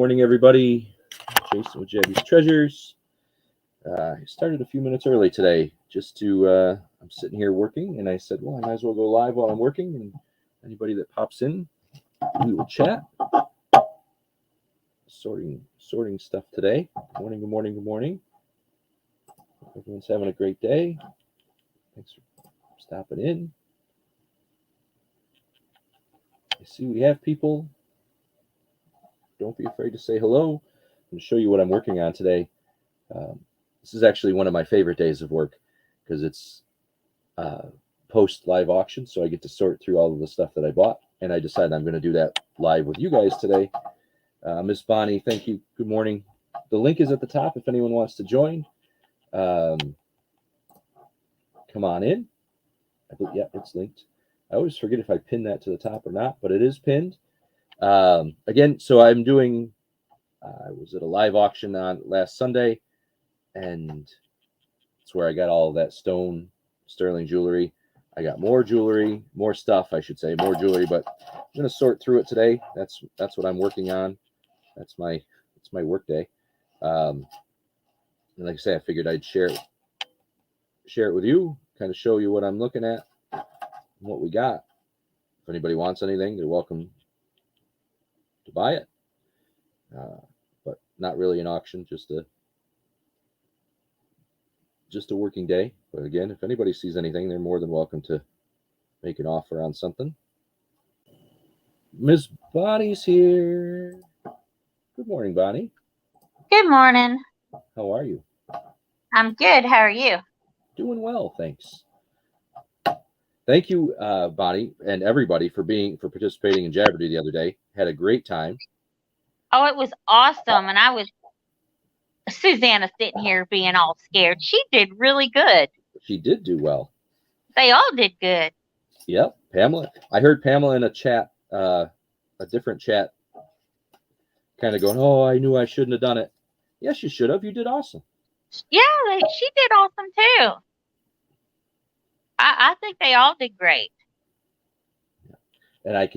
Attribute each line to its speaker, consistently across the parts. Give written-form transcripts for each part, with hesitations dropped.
Speaker 1: morning, everybody. Jason with Jabby's Treasures. I started a few minutes early today just to, I'm sitting here working, and I said, well, I might as well go live while I'm working, and anybody that pops in, we will chat. Sorting stuff today. Good morning, good morning, good morning. Everyone's having a great day. Thanks for stopping in. I see we have people. Don't be afraid to say hello. I'm going to show you what I'm working on today. This is actually one of my favorite days of work because it's post live auction, so I get to sort through all of the stuff that I bought, and I decided I'm going to do that live with you guys today. Miss Bonnie, thank you. Good morning. The link is at the top if anyone wants to join. Come on in. Yeah, it's linked. I always forget if I pin that to the top or not, but it is pinned. Again, so I'm doing, I was at a live auction on last Sunday, and it's where I got all of that sterling jewelry. I got more jewelry, more stuff, I should say, more jewelry, but I'm going to sort through it today. That's what I'm working on. It's my work day. And like I say, I figured I'd share it with you, kind of show you what I'm looking at, and what we got. If anybody wants anything, they're welcome to buy it. But not really an auction, just a working day. But again, if anybody sees anything, they're more than welcome to make an offer on something. Miss Bonnie's here. Good morning, Bonnie.
Speaker 2: Good morning.
Speaker 1: How are you?
Speaker 2: I'm good. How are you?
Speaker 1: Doing well, thanks. Thank you, Bonnie, and everybody for participating in Jabberdy the other day. Had a great time.
Speaker 2: Oh, it was awesome. And I was Susanna sitting here being all scared. She did really good.
Speaker 1: She did do well.
Speaker 2: They all did good.
Speaker 1: Yep. Pamela. I heard Pamela in a chat, a different chat, kind of going, oh, I knew I shouldn't have done it. Yes, you should have. You did awesome.
Speaker 2: Yeah, she did awesome too. I think they all did great.
Speaker 1: And I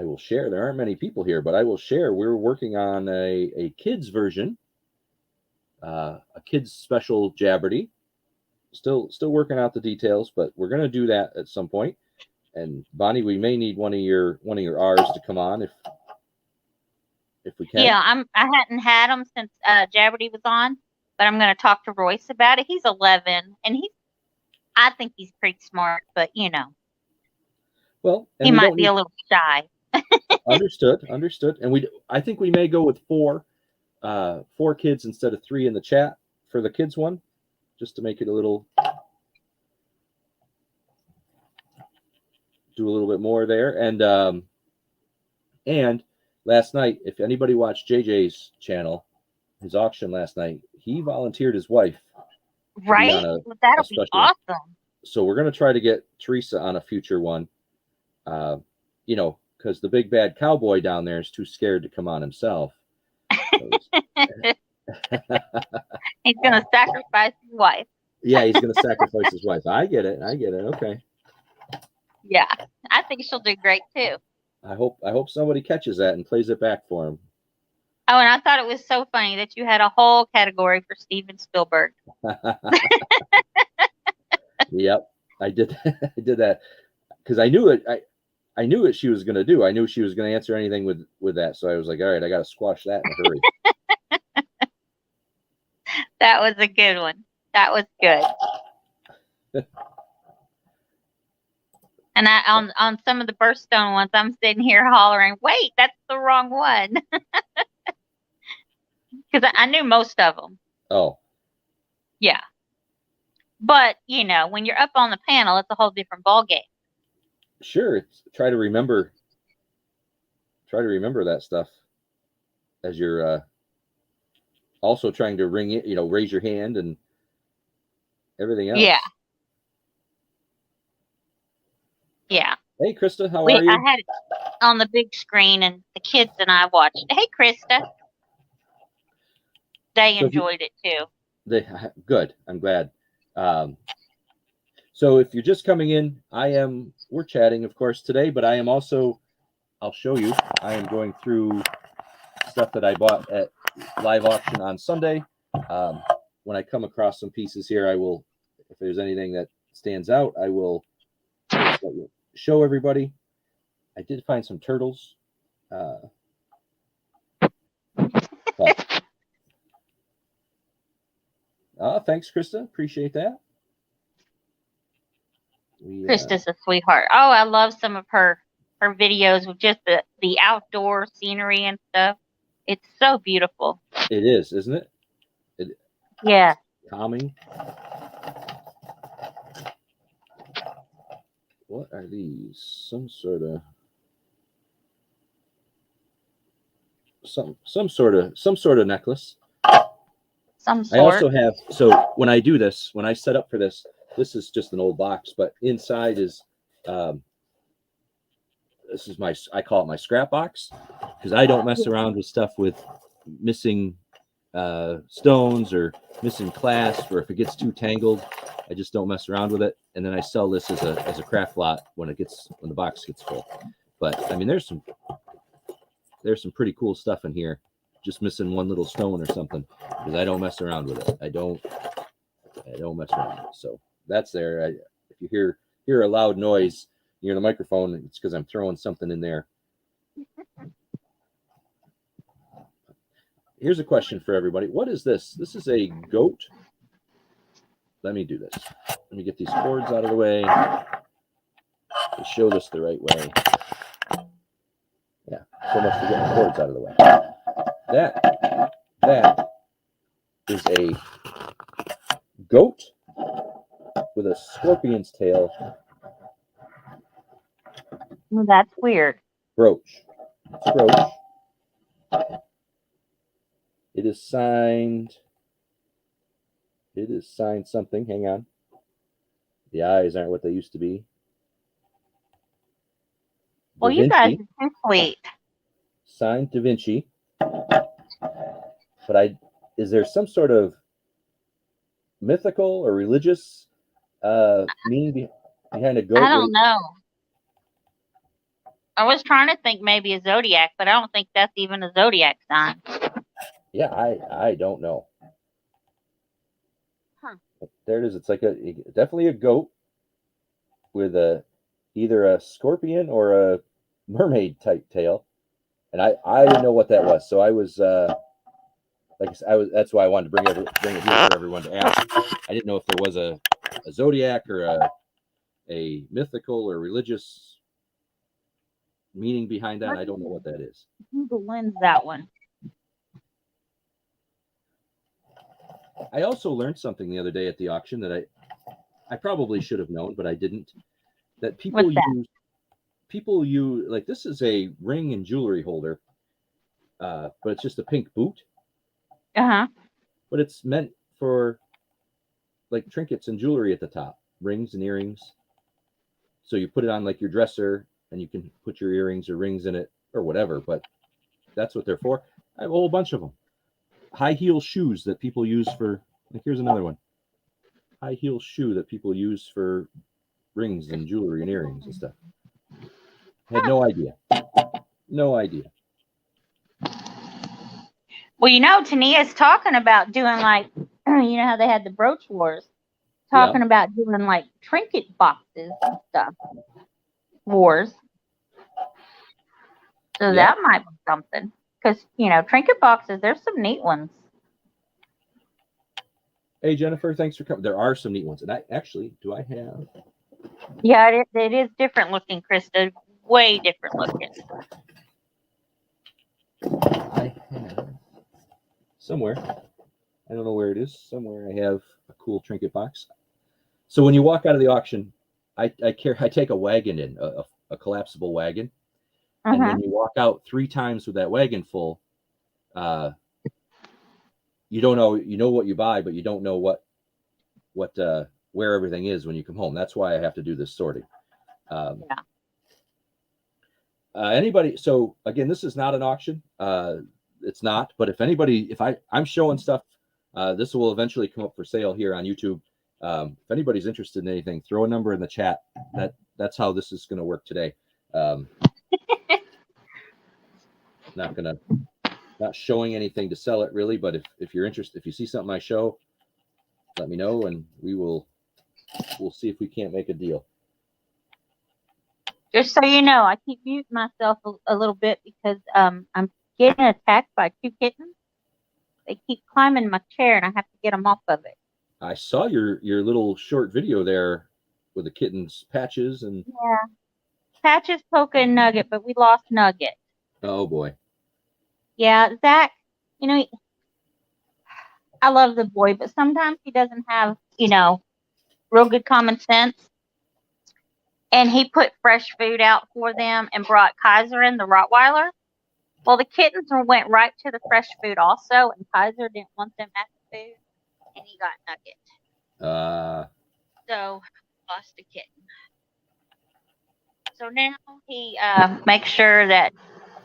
Speaker 1: will share. There aren't many people here, but I will share. We're working on a kids version, a kids special Jabberdy. Still working out the details, but we're going to do that at some point. And Bonnie, we may need one of your R's to come on if we can.
Speaker 2: Yeah, I hadn't had them since Jabberdy was on, but I'm going to talk to Royce about it. He's 11, and I think he's pretty smart, but you know,
Speaker 1: well,
Speaker 2: he might be a little shy.
Speaker 1: Understood. And I think we may go with four kids instead of 3 in the chat for the kids one, just to make it do a little bit more there. And last night, if anybody watched JJ's channel, his auction last night, he volunteered his wife.
Speaker 2: Right? That'll be awesome.
Speaker 1: So we're going to try to get Teresa on a future one. Because the big bad cowboy down there is too scared to come on himself.
Speaker 2: He's going to sacrifice his wife.
Speaker 1: Yeah, he's going to sacrifice his wife. I get it. Okay.
Speaker 2: Yeah, I think she'll do great too.
Speaker 1: I hope somebody catches that and plays it back for him.
Speaker 2: Oh, and I thought it was so funny that you had a whole category for Steven Spielberg.
Speaker 1: Yep, I did. I did that because I knew it. I knew what she was going to do. I knew she was going to answer anything with that. So I was like, all right, I got to squash that in a hurry.
Speaker 2: That was a good one. That was good. And on some of the birthstone ones, I'm sitting here hollering, wait, that's the wrong one. Because I knew most of them.
Speaker 1: Oh.
Speaker 2: Yeah. But, when you're up on the panel, it's a whole different ballgame.
Speaker 1: Sure. Try to remember that stuff as you're also trying to ring it, raise your hand and everything else.
Speaker 2: Yeah. Yeah.
Speaker 1: Hey, Krista, how are you?
Speaker 2: I had it on the big screen, and the kids and I watched. Hey, Krista. They enjoyed it too.
Speaker 1: Good. I'm glad. So if you're just coming in, we're chatting, of course, today, but I am also, I'll show you, I am going through stuff that I bought at live auction on Sunday. When I come across some pieces here, I will, if there's anything that stands out, I will show everybody. I did find some turtles. Thanks, Krista. Appreciate that.
Speaker 2: Krista's a sweetheart. Oh, I love some of her videos with just the outdoor scenery and stuff. It's so beautiful.
Speaker 1: It is, isn't it?
Speaker 2: Yeah.
Speaker 1: Calming. What are these? Some sort of necklace.
Speaker 2: Some sort.
Speaker 1: I also have, so when I do this, when I set up for this, this is just an old box, but inside is this is I call it my scrap box, because I don't mess around with stuff with missing stones or missing clasp, or if it gets too tangled, I just don't mess around with it. And then I sell this as a craft lot when the box gets full. But I mean, there's some pretty cool stuff in here, just missing one little stone or something, because I don't mess around with it. I don't mess around with it. So that's there. If you hear a loud noise near the microphone, it's because I'm throwing something in there. Here's a question for everybody. What is this? This is a goat. Let me do this. Let me get these cords out of the way. To show this the right way. Yeah, so much for getting the cords out of the way. That is a goat with a scorpion's tail.
Speaker 2: Well, that's weird.
Speaker 1: Brooch. It's brooch. It is signed something. Hang on. The eyes aren't what they used to be.
Speaker 2: Well, you guys are too sweet.
Speaker 1: Signed Da Vinci. But is there some sort of mythical or religious meaning behind a goat?
Speaker 2: I don't know. I was trying to think maybe a zodiac, but I don't think that's even a zodiac sign.
Speaker 1: Yeah, I don't know.
Speaker 2: Huh.
Speaker 1: But there it is. It's like definitely a goat with either a scorpion or a mermaid type tail. And I didn't know what that was. So I was that's why I wanted to bring it here for everyone to ask. I didn't know if there was a zodiac or a mythical or religious meaning behind that. I don't know what that is.
Speaker 2: Google Lens that one.
Speaker 1: I also learned something the other day at the auction that I probably should have known, but I didn't. That people use like, this is a ring and jewelry holder, but it's just a pink boot.
Speaker 2: Uh-huh.
Speaker 1: But it's meant for like trinkets and jewelry at the top, rings and earrings. So you put it on like your dresser, and you can put your earrings or rings in it or whatever. But that's what they're for. I have a whole bunch of them. High heel shoes that people use for, like, here's another one. High heel shoe that people use for rings and jewelry and earrings and stuff. Had no idea. No idea.
Speaker 2: Well, Tania's talking about doing like, you know how they had the brooch wars, talking about doing like trinket boxes and stuff. Wars. So that might be something. Because, trinket boxes, there's some neat ones.
Speaker 1: Hey, Jennifer, thanks for coming. There are some neat ones. And do I have?
Speaker 2: Yeah, it is different looking, Krista. Way different looking.
Speaker 1: I have somewhere. I don't know where it is. Somewhere I have a cool trinket box. So when you walk out of the auction, I take a wagon in, a collapsible wagon. And when you walk out 3 times with that wagon full, you don't know, what you buy, but you don't know where everything is when you come home. That's why I have to do this sorting. Anybody? So again, this is not an auction. It's not. But if I'm showing stuff, this will eventually come up for sale here on YouTube. If anybody's interested in anything, throw a number in the chat. That's how this is going to work today. Not gonna not showing anything to sell it really, but if you're interested, if you see something I show, let me know and we'll see if we can't make a deal.
Speaker 2: Just so you know, I keep muting myself a little bit because I'm getting attacked by 2 kittens. They keep climbing my chair, and I have to get them off of it.
Speaker 1: I saw your little short video there with the kittens, Patches and
Speaker 2: Yeah. Patches, Poker, and Nugget, but we lost Nugget.
Speaker 1: oh boy.
Speaker 2: Yeah, Zach, you know, I love the boy, but sometimes he doesn't have, real good common sense. And he put fresh food out for them and brought Kaiser in, the Rottweiler. Well, the kittens went right to the fresh food also, and Kaiser didn't want them at the food, and he got Nugget. So, lost the kitten. So now he makes sure that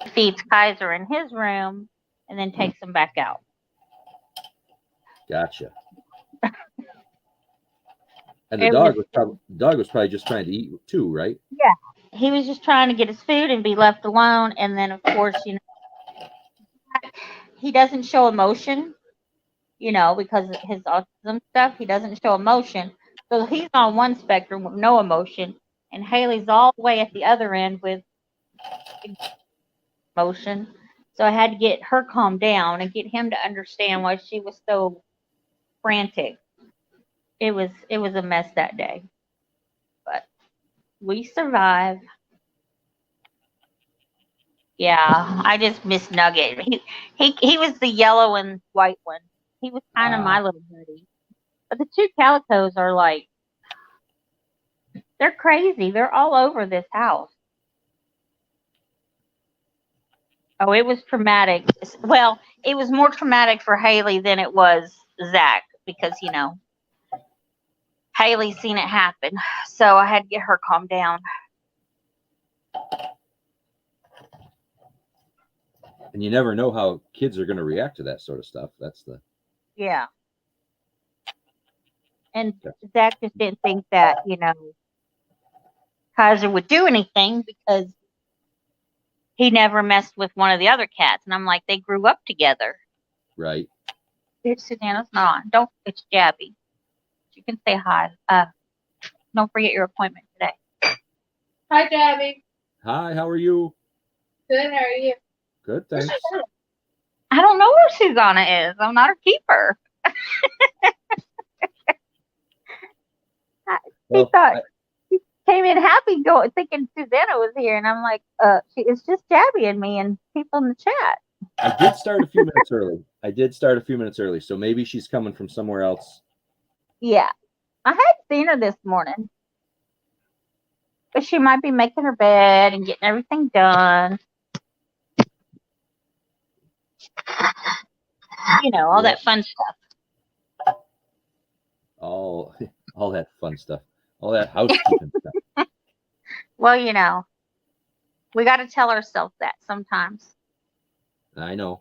Speaker 2: he feeds Kaiser in his room and then takes him back out.
Speaker 1: Gotcha. And the dog was probably just trying to eat too, right?
Speaker 2: Yeah. He was just trying to get his food and be left alone. And then, of course, he doesn't show emotion, because of his autism stuff. He doesn't show emotion. So he's on one spectrum with no emotion. And Haley's all the way at the other end with emotion. So I had to get her calmed down and get him to understand why she was so frantic. It was a mess that day. But we survived. Yeah, I just miss Nugget. He was the yellow and white one. He was kind of my little buddy. But the 2 calicos are like, they're crazy. They're all over this house. Oh, it was traumatic. Well, it was more traumatic for Haley than it was Zach because, Haley's seen it happen. So I had to get her calmed down.
Speaker 1: And you never know how kids are going to react to that sort of stuff. That's the
Speaker 2: Yeah. And Zach just didn't think that, Kaiser would do anything because he never messed with one of the other cats. And I'm like, they grew up together.
Speaker 1: right.
Speaker 2: It's Susanna's not on. It's Jabby. You can say hi. Don't forget your appointment today.
Speaker 3: Hi, Gabby.
Speaker 1: Hi, how are you?
Speaker 3: Good, how are you?
Speaker 1: Good, thanks.
Speaker 2: I don't know where Susanna is. I'm not her keeper. He came in happy, thinking Susanna was here, and I'm like, it's just Jabby and me and people in the chat.
Speaker 1: I did start a few minutes early. So maybe she's coming from somewhere else.
Speaker 2: Yeah. I had seen her this morning. But she might be making her bed and getting everything done. All that fun stuff.
Speaker 1: All that fun stuff. All that housekeeping stuff.
Speaker 2: Well, we got to tell ourselves that sometimes.
Speaker 1: I know.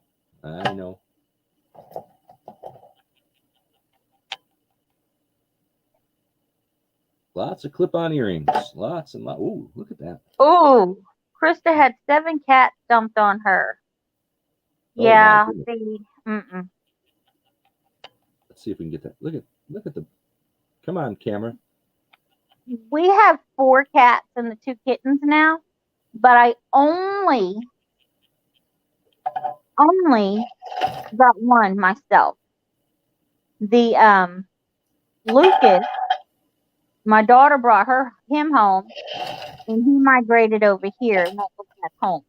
Speaker 1: Lots of clip-on earrings. Lots and lots. Ooh, look at that.
Speaker 2: Ooh, Krista had 7 cats dumped on her.
Speaker 1: Oh,
Speaker 2: yeah.
Speaker 1: Let's see if we can get that. Look at the. Come on, camera.
Speaker 2: We have 4 cats and the 2 kittens now, but I only got one myself. The Lucas, my daughter brought him home, and he migrated over here and won't go back home.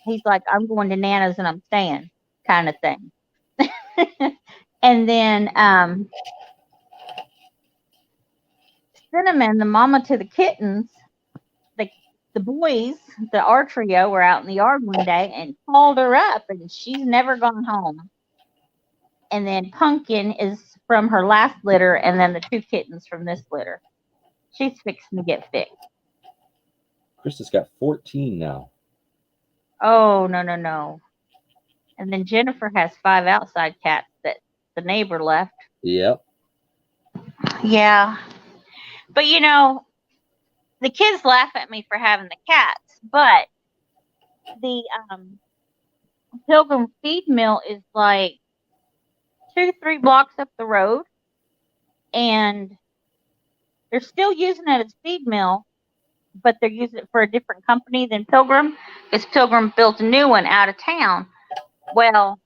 Speaker 2: He's like, I'm going to Nana's and I'm staying, kind of thing. And then Cinnamon, the mama to the kittens, the boys, our trio, were out in the yard one day and called her up, and she's never gone home. And then Pumpkin is from her last litter, and then the 2 kittens from this litter. She's fixing to get fixed.
Speaker 1: Krista's got 14 now.
Speaker 2: Oh, no. And then Jennifer has 5 outside cats that the neighbor left.
Speaker 1: Yep.
Speaker 2: Yeah. But, the kids laugh at me for having the cats, but the Pilgrim Feed Mill is like 2-3 blocks up the road, and they're still using it as feed mill, but they're using it for a different company than Pilgrim, because Pilgrim built a new one out of town. Well,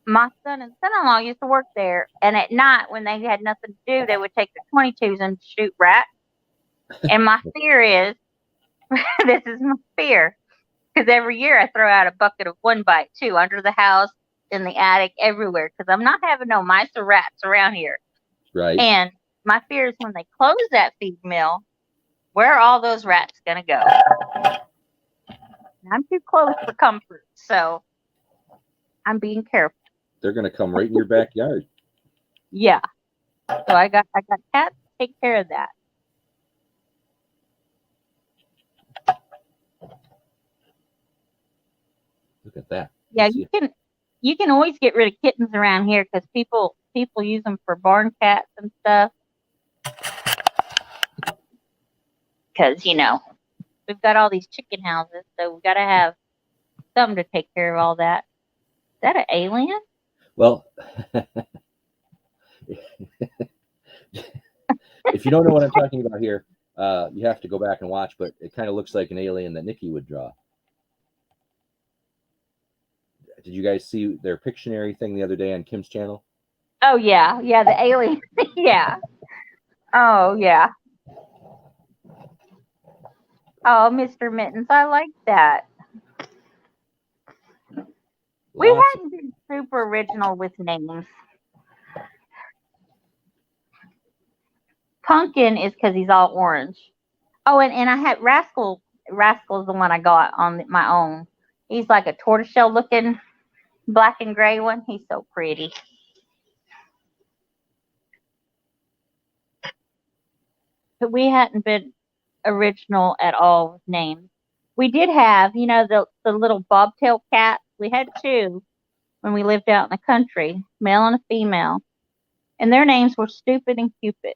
Speaker 2: my son and son-in-law used to work there, and at night when they had nothing to do, they would take their 22s and shoot rats. And my fear is, this is my fear, because every year I throw out a bucket of 1-bite too, under the house, in the attic, everywhere, because I'm not having no mice or rats around here.
Speaker 1: Right.
Speaker 2: And my fear is when they close that feed mill, where are all those rats going to go? I'm too close for comfort, so I'm being careful.
Speaker 1: They're going to come right in your backyard.
Speaker 2: Yeah. So I got cats to take care of that.
Speaker 1: Look at that.
Speaker 2: Yeah,
Speaker 1: Let's see.
Speaker 2: you can always get rid of kittens around here because people use them for barn cats and stuff. Because we've got all these chicken houses, so we've got to have something to take care of all that. Is that an alien?
Speaker 1: Well, if you don't know what I'm talking about here, you have to go back and watch, but it kind of looks like an alien that Nikki would draw. Did you guys see their Pictionary thing the other day on Kim's channel?
Speaker 2: Oh, yeah. Yeah, the alien. Yeah. Oh, yeah. Oh, Mr. Mittens, I like that. We hadn't been super original with names. Pumpkin is because he's all orange. Oh, and I had Rascal. Rascal's the one I got on my own. He's like a tortoiseshell looking black and gray one. He's so pretty. But we hadn't been original at all with names. We did have, the little bobtail cats. We had 2 when we lived out in the country, male and a female. And their names were Stupid and Cupid.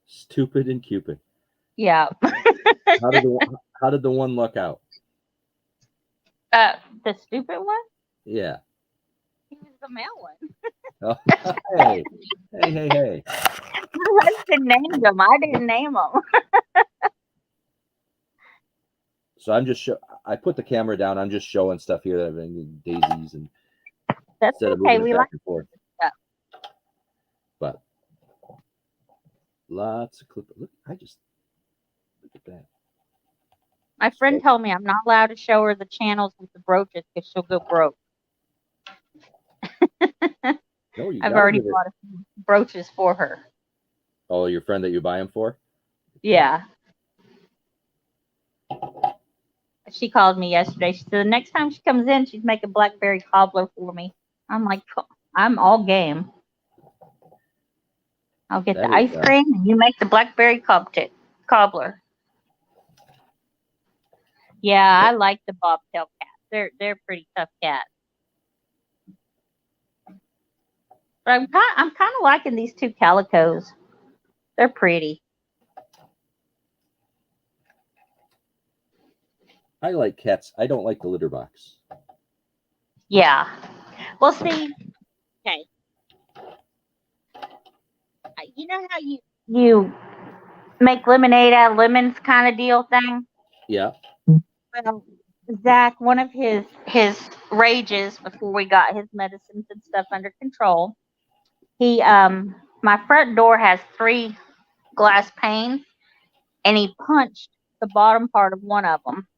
Speaker 1: Stupid and Cupid.
Speaker 2: Yeah.
Speaker 1: How did the one luck out?
Speaker 2: The stupid one?
Speaker 1: Yeah.
Speaker 2: He was the male one.
Speaker 1: Oh, hey.
Speaker 2: My husband named them. I didn't name them.
Speaker 1: So I put the camera down. I'm just showing stuff here that I've been daisies and
Speaker 2: That's
Speaker 1: instead of
Speaker 2: okay.
Speaker 1: moving
Speaker 2: We
Speaker 1: it back
Speaker 2: like
Speaker 1: and forth.
Speaker 2: Yeah.
Speaker 1: But lots of clip. Look at that.
Speaker 2: My friend told me I'm not allowed to show her the channels with the brooches because she'll go broke.
Speaker 1: No,
Speaker 2: I've already bought a few brooches for her.
Speaker 1: Oh, your friend that you buy them for?
Speaker 2: Yeah. She called me yesterday. She said the next time she comes in, she's making blackberry cobbler for me. I'm like, I'm all game. I'll get the ice cream and you make the blackberry cobbler. Yeah, I like the bobtail cats. They're pretty tough cats. But I'm kind of liking these 2 calicos. They're pretty.
Speaker 1: I like cats. I don't like the litter box.
Speaker 2: Yeah. Well, see, okay. You know how you make lemonade out of lemons kind of deal thing?
Speaker 1: Yeah.
Speaker 2: Well, Zach, one of his rages before we got his medicines and stuff under control, he my front door has 3 glass panes, and he punched the bottom part of one of them.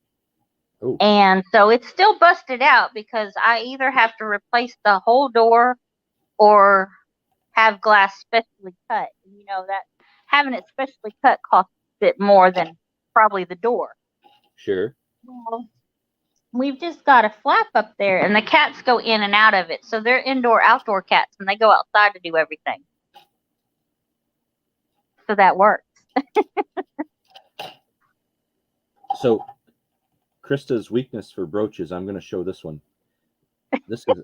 Speaker 1: Ooh.
Speaker 2: And so it's still busted out because I either have to replace the whole door or have glass specially cut. That having it specially cut costs a bit more than probably the door.
Speaker 1: Sure.
Speaker 2: Well, we've just got a flap up there, and the cats go in and out of it. So they're indoor-outdoor cats, and they go outside to do everything. So that works.
Speaker 1: So, Krista's weakness for brooches, I'm going to show this one. This is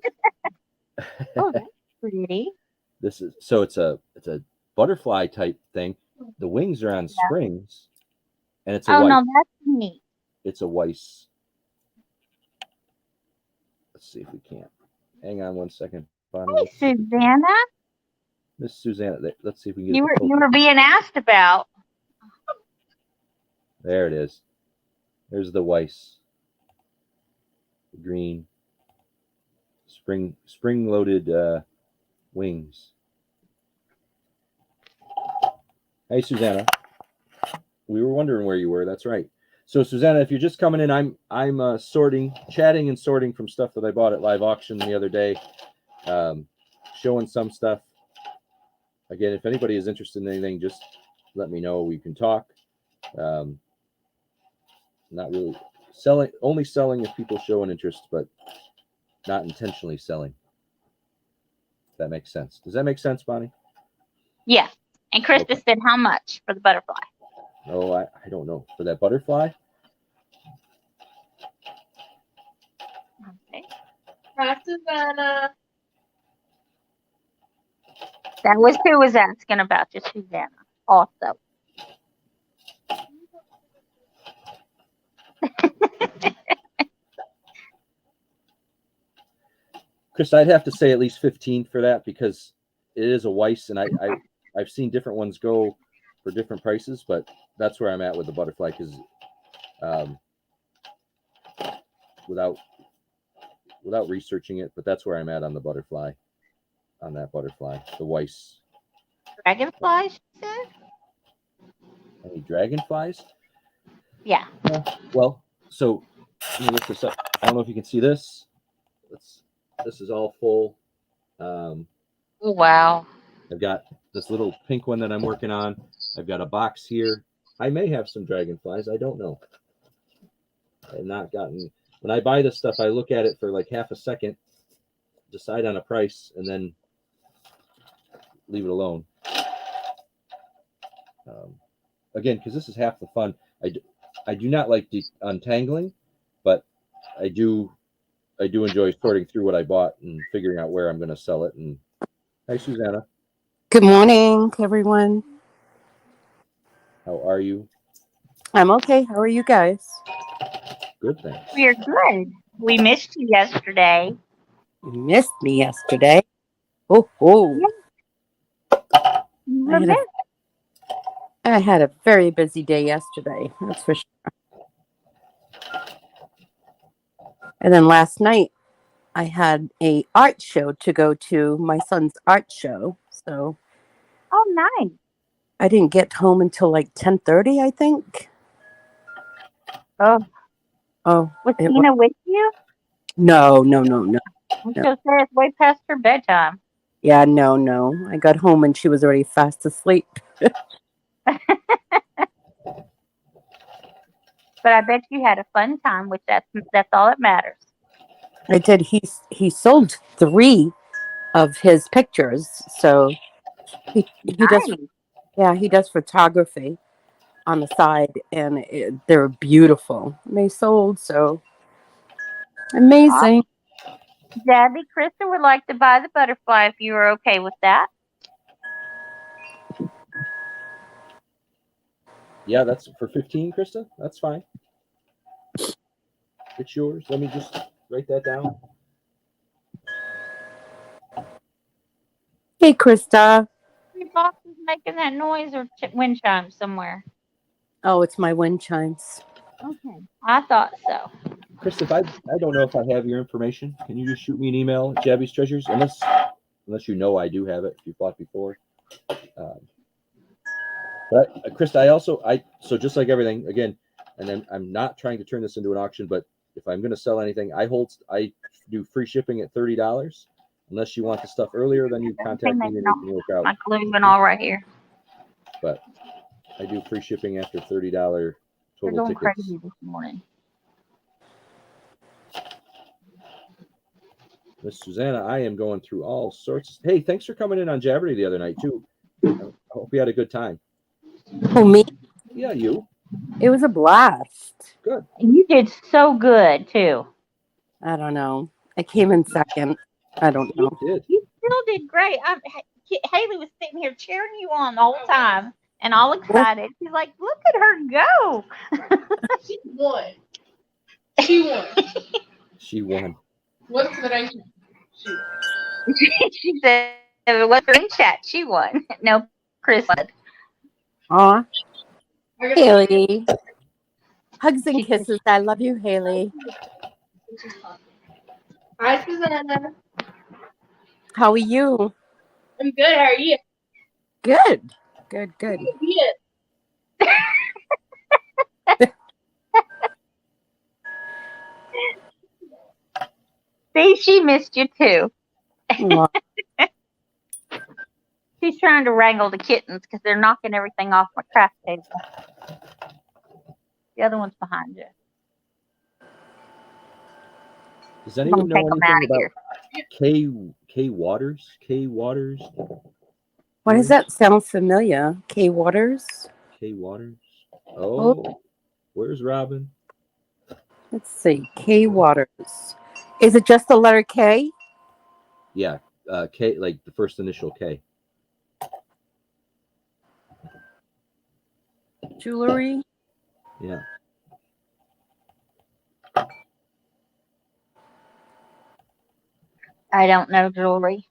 Speaker 2: Oh, that's pretty.
Speaker 1: it's a butterfly type thing. The wings are on springs, and it's a
Speaker 2: Oh,
Speaker 1: white.
Speaker 2: no, that's neat.
Speaker 1: It's a Weiss. Let's see if we can't. Hang on one second, Bonnie.
Speaker 2: Hey, Susanna,
Speaker 1: Miss Susanna. Let's see if we can get
Speaker 2: you
Speaker 1: it to
Speaker 2: were
Speaker 1: focus.
Speaker 2: being asked about.
Speaker 1: There it is. There's the Weiss. The green. Spring loaded wings. Hey, Susanna. We were wondering where you were. That's right. So, Susanna, if you're just coming in, I'm chatting and sorting from stuff that I bought at live auction the other day, showing some stuff. Again, if anybody is interested in anything, just let me know. We can talk. Not really selling, only selling if people show an interest, but not intentionally selling. If that makes sense. Does that make sense, Bonnie?
Speaker 2: Yeah. And Krista
Speaker 1: Okay.
Speaker 2: said, how much for the butterfly?
Speaker 1: Oh, I don't know. For that butterfly?
Speaker 2: Okay.
Speaker 3: Hi, Susanna.
Speaker 2: That was who was asking about you, Susanna, also.
Speaker 1: Chris, I'd have to say at least 15 for that because it is a Weiss, and I've seen different ones go for different prices, but that's where I'm at with the butterfly because without researching it, but that's where I'm at on the butterfly, the Weiss.
Speaker 2: Dragonflies, you said?
Speaker 1: Any dragonflies?
Speaker 2: Yeah.
Speaker 1: Well, so let me lift this up. I don't know if you can see this. This is all full.
Speaker 2: Oh, wow.
Speaker 1: I've got this little pink one that I'm working on. I've got a box here. I may have some dragonflies. I don't know. I've not gotten. When I buy this stuff, I look at it for like half a second, decide on a price, and then leave it alone. Again, because this is half the fun. I do not like untangling, but I do enjoy sorting through what I bought and figuring out where I'm going to sell it. And hi, Susanna.
Speaker 4: Good morning, everyone.
Speaker 1: How are you?
Speaker 4: I'm okay. How are you guys?
Speaker 1: Good, thanks.
Speaker 2: We're good. We missed you yesterday.
Speaker 4: You missed me yesterday. Oh.
Speaker 2: You were missed.
Speaker 4: I had a very busy day yesterday. That's for sure. And then last night, I had a art show to go to, my son's art show. So
Speaker 2: Oh, nice.
Speaker 4: I didn't get home until like 10:30, I think.
Speaker 2: Oh,
Speaker 4: Oh,
Speaker 2: was Tina with you?
Speaker 4: No.
Speaker 2: I'm so sorry, it's way past her bedtime.
Speaker 4: Yeah, no. I got home and she was already fast asleep.
Speaker 2: But I bet you had a fun time, which that's all that matters.
Speaker 4: I did. He sold 3 of his pictures, so he does.
Speaker 2: Nice.
Speaker 4: Yeah, he does photography on the side, and they're beautiful. And they sold, so amazing.
Speaker 2: Debbie, Krista would like to buy the butterfly if you are okay with that.
Speaker 1: Yeah, that's for 15, Krista. That's fine. It's yours. Let me just write that down.
Speaker 4: Hey, Krista.
Speaker 2: Your box is making that noise or wind chimes somewhere.
Speaker 4: Oh, it's my wind chimes.
Speaker 2: Okay, I thought so.
Speaker 1: Chris, if I don't know if I have your information, can you just shoot me an email at Jabby's Treasures? Unless you know I do have it, if you bought before. But Krista, so just like everything, again, and then I'm not trying to turn this into an auction, but if I'm going to sell anything, I do free shipping at $30. Unless you want the stuff earlier, then you contact me and we can work out.
Speaker 2: My glue and all right here.
Speaker 1: But I do free shipping after $30
Speaker 2: They're
Speaker 1: total
Speaker 2: going
Speaker 1: tickets.
Speaker 2: crazy this morning.
Speaker 1: Miss Susanna, I am going through all sorts. Hey, thanks for coming in on Jabberty the other night too. I hope you had a good time.
Speaker 4: Oh, me?
Speaker 1: Yeah, you.
Speaker 4: It was a blast.
Speaker 1: Good.
Speaker 2: You did so good too.
Speaker 4: I don't know. I came in second. I don't know.
Speaker 1: You did.
Speaker 2: You still did great. Haley was sitting here cheering you on the whole time and all excited. She's like, "Look at her go!"
Speaker 3: She won. She won.
Speaker 1: She won.
Speaker 3: What could I shoot?
Speaker 2: She said, "What's her in chat? She won." No, Chris won.
Speaker 4: Aw,
Speaker 3: I got
Speaker 4: Haley. Hugs and kisses. I love you, Haley.
Speaker 3: Hi, Susanna.
Speaker 4: How are you?
Speaker 3: I'm good. How are you?
Speaker 4: Good. Good, good.
Speaker 3: Good.
Speaker 2: See, she missed you too.
Speaker 4: Aw,
Speaker 2: She's trying to wrangle the kittens because they're knocking everything off my craft table. The other one's behind you.
Speaker 1: Does
Speaker 2: I'm
Speaker 1: anyone
Speaker 2: gonna
Speaker 1: know
Speaker 2: take them out
Speaker 1: anything
Speaker 2: of
Speaker 1: about
Speaker 2: here.
Speaker 1: K Waters? K Waters?
Speaker 4: why does that sound familiar? K Waters?
Speaker 1: K Waters?
Speaker 4: Oh.
Speaker 1: Oh, where's Robin?
Speaker 4: Let's see. K Waters. Is it just the letter K?
Speaker 1: Yeah, K, like the first initial K.
Speaker 4: Jewelry?
Speaker 1: Yeah.
Speaker 2: I don't know jewelry.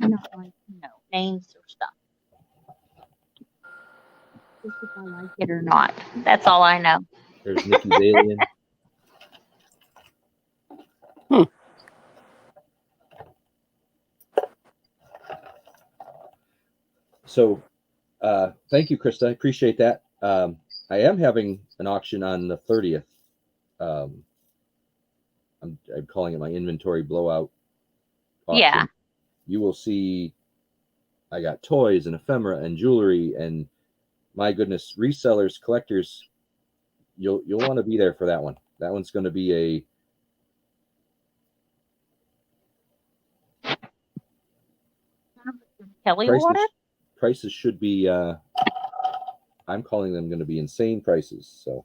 Speaker 2: I'm not going to know names or stuff. Just if I like it or not. That's all I know.
Speaker 1: There's Nikki Valian. So, thank you, Krista. I appreciate that. I am having an auction on the 30th. I'm calling it my inventory blowout auction.
Speaker 2: Yeah.
Speaker 1: You will see I got toys and ephemera and jewelry and, my goodness, resellers, collectors. You'll want to be there for that one. That one's going to be
Speaker 2: Kelly water?
Speaker 1: prices should be I'm calling them going to be insane prices. So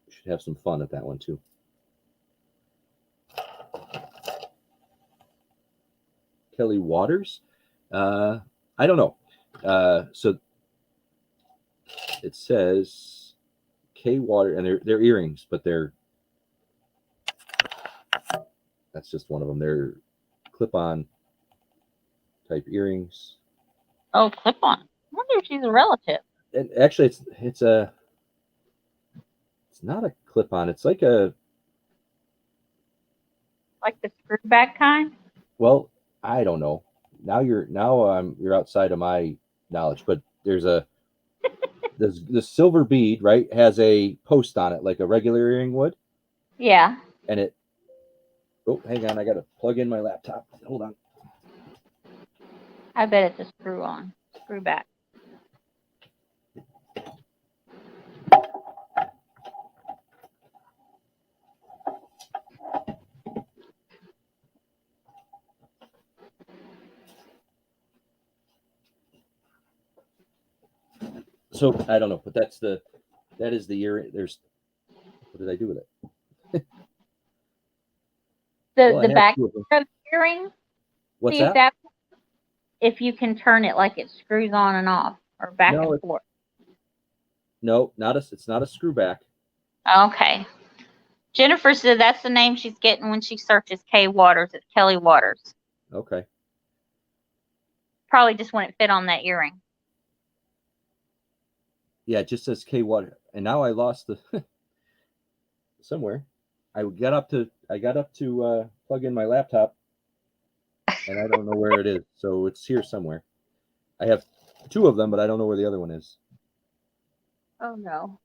Speaker 1: we should have some fun at that one too. Kelly Waters? I don't know. So it says K Water, and they're earrings, but that's just one of them. They're clip-on type earrings.
Speaker 2: Oh, clip on. I wonder if she's a relative.
Speaker 1: And actually, it's not a clip-on. It's like a,
Speaker 2: Like the screw back kind?
Speaker 1: well, I don't know. Now you're outside of my knowledge, but there's the silver bead, right, has a post on it like a regular earring would,
Speaker 2: Yeah.
Speaker 1: and it. Oh, hang on, I gotta plug in my laptop. Hold on.
Speaker 2: I bet it's a screw on. Screw back.
Speaker 1: So I don't know, but that is the earring. What did I do with it? Well, I
Speaker 2: The
Speaker 1: have
Speaker 2: back
Speaker 1: two of them.
Speaker 2: of the earring.
Speaker 1: What's
Speaker 2: See
Speaker 1: that?
Speaker 2: if you can turn it like it screws on and off or back
Speaker 1: No,
Speaker 2: and forth.
Speaker 1: No, it's not a screw back.
Speaker 2: Okay. Jennifer said that's the name she's getting when she searches K Waters. It's Kelly Waters.
Speaker 1: Okay.
Speaker 2: Probably just wouldn't fit on that earring.
Speaker 1: Yeah, it just says K Water, and now I lost the somewhere. I got up to plug in my laptop, and I don't know where it is. So it's here somewhere. I have two of them, but I don't know where the other one is.
Speaker 2: Oh no.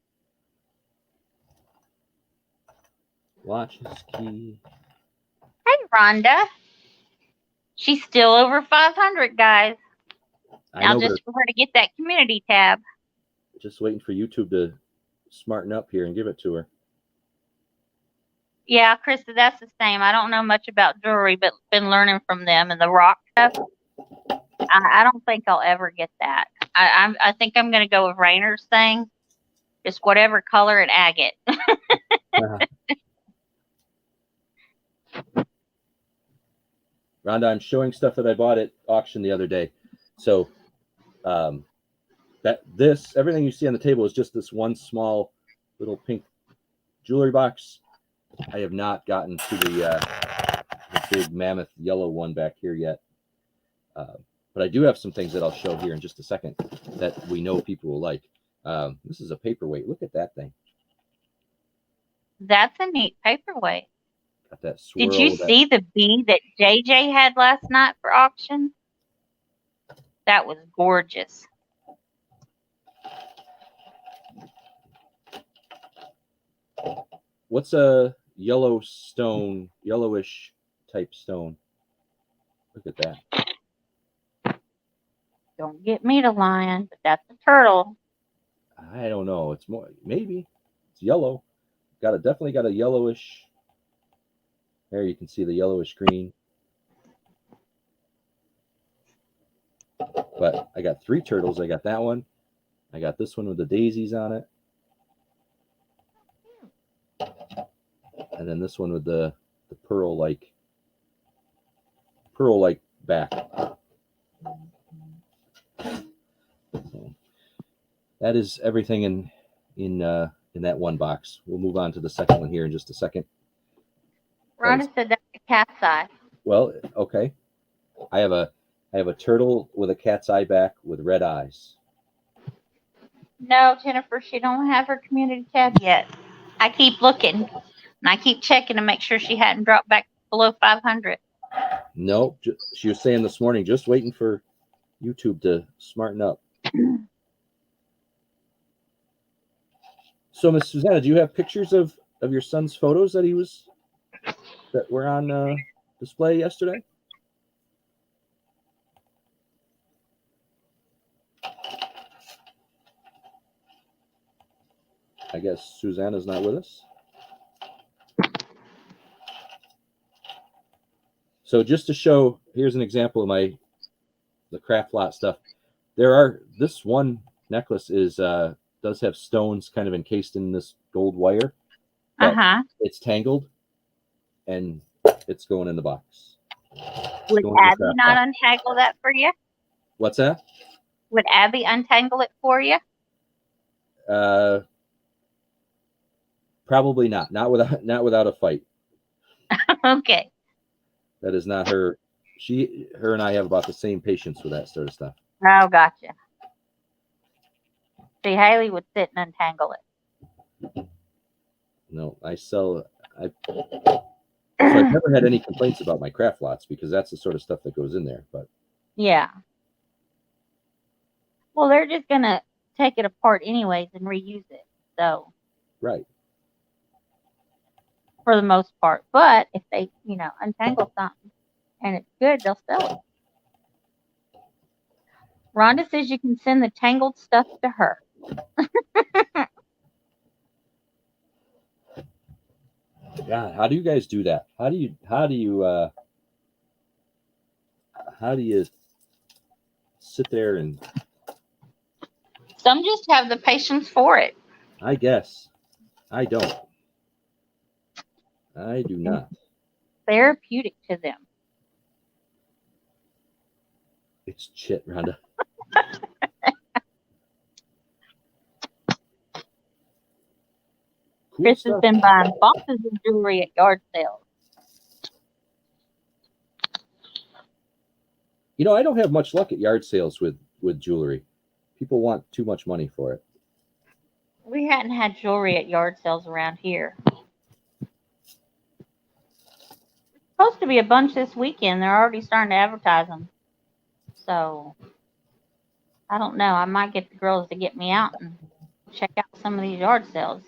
Speaker 1: Watches, key.
Speaker 2: Hey Rhonda. She's still over 500, guys.
Speaker 1: I
Speaker 2: Now
Speaker 1: know,
Speaker 2: just for her to get that community tab.
Speaker 1: just waiting for YouTube to smarten up here and give it to her.
Speaker 2: Yeah, Krista, that's the same. I don't know much about jewelry, but been learning from them and the rock stuff. I don't think I'll ever get that. I think I'm going to go with Rainer's thing. Just whatever color and agate.
Speaker 1: Rhonda, I'm showing stuff that I bought at auction the other day. So everything you see on the table is just this one small little pink jewelry box. I have not gotten to the big mammoth yellow one back here yet. But I do have some things that I'll show here in just a second that we know people will like. This is a paperweight. Look at that thing.
Speaker 2: That's a neat paperweight.
Speaker 1: Got that swirl.
Speaker 2: Did you see the bee that JJ had last night for auction? That was gorgeous.
Speaker 1: What's a yellow stone, yellowish type stone? Look at that.
Speaker 2: Don't get me to lying, but that's a turtle.
Speaker 1: I don't know. It's more, maybe it's yellow. Definitely got a yellowish. There you can see the yellowish green. But I got 3 turtles. I got that one. I got this one with the daisies on it. And then this one with the pearl-like back. So that is everything in that one box. We'll move on to the second one here in just a second.
Speaker 2: Rhonda said that's a cat's eye.
Speaker 1: Well, okay. I have a turtle with a cat's eye back with red eyes.
Speaker 2: No, Jennifer, she don't have her community tab yet. I keep looking and I keep checking to make sure she hadn't dropped back below 500.
Speaker 1: No, she was saying this morning, just waiting for YouTube to smarten up. So, Miss Susanna, do you have pictures of your son's photos that were on display yesterday? I guess Susanna's not with us. So just to show, here's an example of the craft lot stuff. This one necklace does have stones kind of encased in this gold wire. It's tangled and it's going in the box.
Speaker 2: Would Abby not untangle that for you?
Speaker 1: What's that?
Speaker 2: Would Abby untangle it for you?
Speaker 1: Probably not. Not without a fight.
Speaker 2: Okay.
Speaker 1: That is not her. Her and I have about the same patience with that sort of stuff.
Speaker 2: Oh, gotcha. See, Haley would sit and untangle it.
Speaker 1: No, so I've never had any complaints about my craft lots because that's the sort of stuff that goes in there. But
Speaker 2: yeah. Well, they're just gonna take it apart anyways and reuse it. So.
Speaker 1: Right.
Speaker 2: For the most part, but if they, untangle something and it's good, they'll sell it. Rhonda says you can send the tangled stuff to her.
Speaker 1: God, how do you guys do that? How do you sit there and?
Speaker 2: Some just have the patience for it.
Speaker 1: I guess. I don't. I do not.
Speaker 2: Therapeutic to them.
Speaker 1: It's chit, Rhonda. Cool
Speaker 2: Chris
Speaker 1: stuff.
Speaker 2: has been buying boxes of jewelry at yard sales.
Speaker 1: I don't have much luck at yard sales with jewelry. People want too much money for it.
Speaker 2: We hadn't had jewelry at yard sales around here. Supposed to be a bunch this weekend. They're already starting to advertise them. So, I don't know. I might get the girls to get me out and check out some of these yard sales.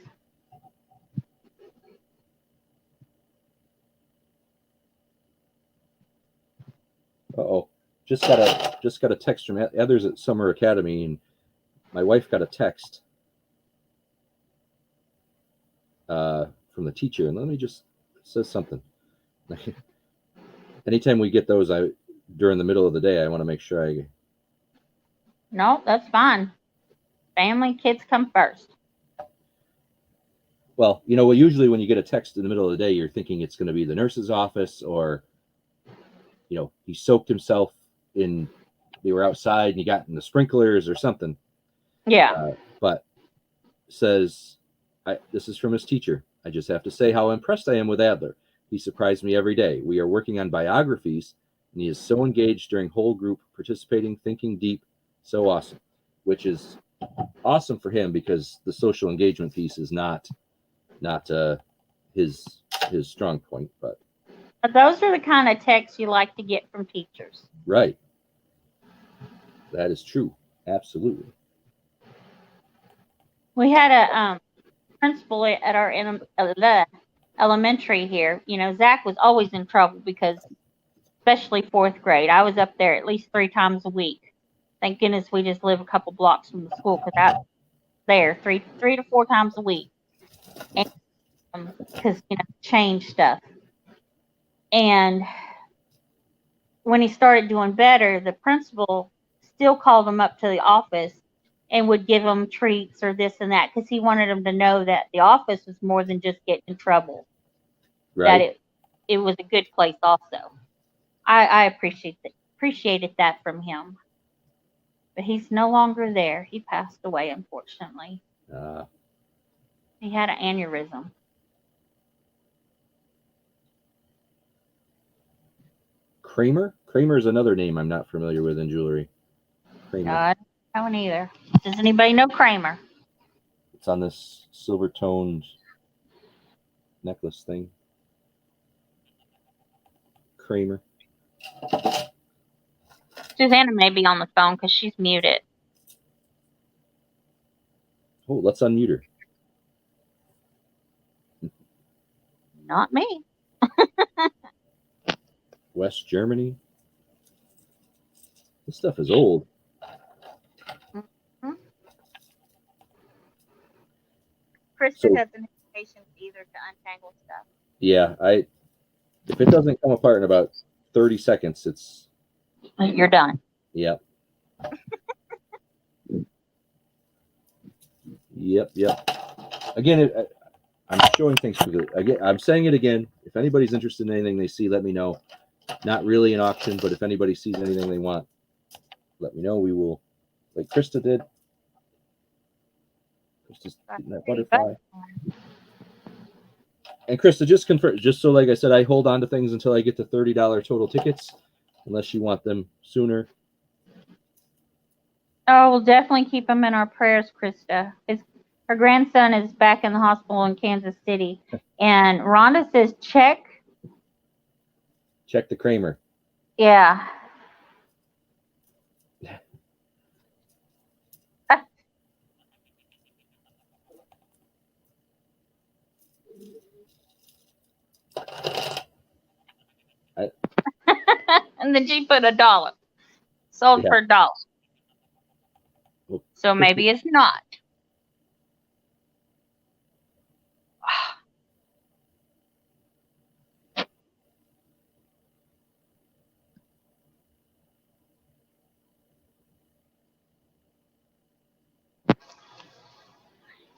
Speaker 1: Uh-oh. Just got a text from others at Summer Academy, and my wife got a text from the teacher, and let me just says something. Anytime we get those, during the middle of the day, I want to make sure I.
Speaker 2: No, that's fine. Family, kids come first.
Speaker 1: Well, usually when you get a text in the middle of the day, you're thinking it's going to be the nurse's office, or he soaked himself in. They were outside and he got in the sprinklers or something.
Speaker 2: Yeah.
Speaker 1: But says, this is from his teacher. I just have to say how impressed I am with Adler. He surprised me every day. We are working on biographies, and he is so engaged during whole group participating, thinking deep, so awesome, which is awesome for him because the social engagement piece is not his strong point. But
Speaker 2: Those are the kind of texts you like to get from teachers.
Speaker 1: right, that is true, absolutely.
Speaker 2: We had a principal at our elementary here. You know, Zach was always in trouble because, especially fourth grade, I was up there at least 3 times a week. Thank goodness we just live a couple blocks from the school because I was there 3 to 4 times a week, and because change stuff. And when he started doing better, the principal still called him up to the office and would give him treats or this and that because he wanted him to know that the office was more than just getting in trouble.
Speaker 1: Right.
Speaker 2: That it was a good place also. I appreciated that from him. But he's no longer there. He passed away, unfortunately. He had an aneurysm.
Speaker 1: Kramer? Kramer is another name I'm not familiar with in jewelry. Kramer.
Speaker 2: I don't know one either. Does anybody know Kramer?
Speaker 1: It's on this silver toned necklace thing. Kramer.
Speaker 2: Susanna may be on the phone because she's muted.
Speaker 1: Oh, let's unmute her.
Speaker 2: Not me.
Speaker 1: West Germany. This stuff is old.
Speaker 2: Mm-hmm. Krista
Speaker 1: So-
Speaker 2: doesn't have patience either to untangle stuff.
Speaker 1: Yeah, if it doesn't come apart in about 30 seconds, it's
Speaker 2: You're done.
Speaker 1: yep. Yep. Again, I'm showing things for the again. I'm saying it again. If anybody's interested in anything they see, let me know. Not really an auction, but if anybody sees anything they want, let me know. We will, like Krista did. Krista's eating that butterfly. And Krista, just confirm, just so like I said, I hold on to things until I get to $30 total tickets, unless you want them sooner.
Speaker 2: Oh, we'll definitely keep him in our prayers, Krista. Her grandson is back in the hospital in Kansas City. And Rhonda says, check.
Speaker 1: Check the Kramer.
Speaker 2: Yeah. And then she put $1. Sold
Speaker 1: Yeah.
Speaker 2: for $1.
Speaker 1: Well,
Speaker 2: So maybe it's not.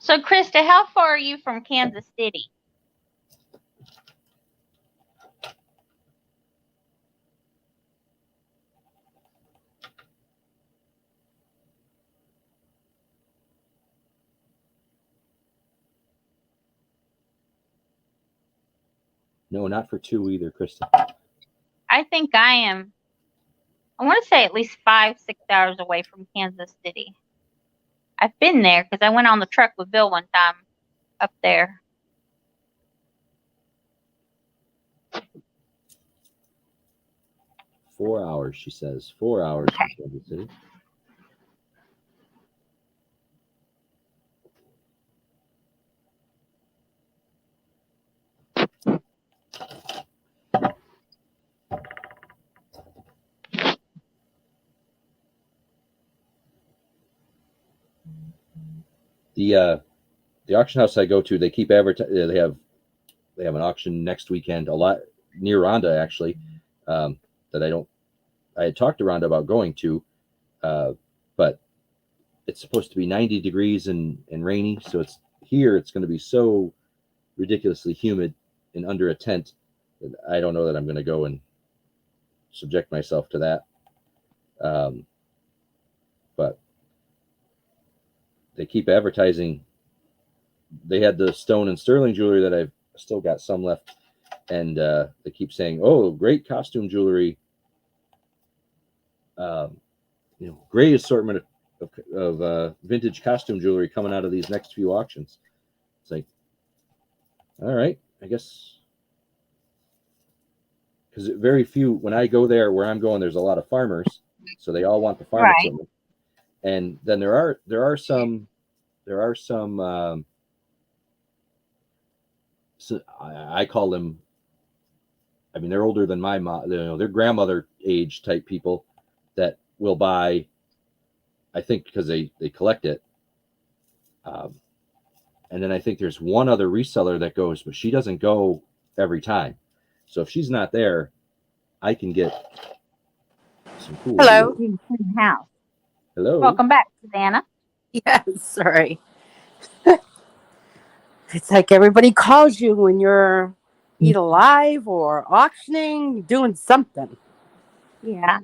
Speaker 2: So, Krista, how far are you from Kansas City?
Speaker 1: No, not for 2 either, Krista.
Speaker 2: I think I am. I want to say at least 5-6 hours away from Kansas City. I've been there because I went on the truck with Bill one time up there.
Speaker 1: Four hours, she says. 4 hours from Kansas City. The auction house I go to, they keep advertising. They have an auction next weekend, a lot near Rhonda actually. That I had talked to Rhonda about going to, but it's supposed to be 90 degrees and rainy. So it's going to be so ridiculously humid and under a tent that I don't know that I'm going to go and subject myself to that. But they keep advertising they had the stone and sterling jewelry that I've still got some left, and they keep saying, "Oh, great costume jewelry." Great assortment of vintage costume jewelry coming out of these next few auctions. It's like, all right, I guess, because very few, when I go there where I'm going, there's a lot of farmers, so they all want the farm
Speaker 2: Right.
Speaker 1: equipment. And then there are some so I call them, I mean, they're older than my mom, they're grandmother age type people that will buy, I think, because they collect it. And then I think there's one other reseller that goes, but she doesn't go every time. So if she's not there, I can get some cool
Speaker 4: Hello.
Speaker 1: deals.
Speaker 2: House.
Speaker 1: Hello.
Speaker 2: Welcome back, Susanna.
Speaker 4: Yes, sorry. It's like everybody calls you when you're either live or auctioning, doing something.
Speaker 2: Yeah.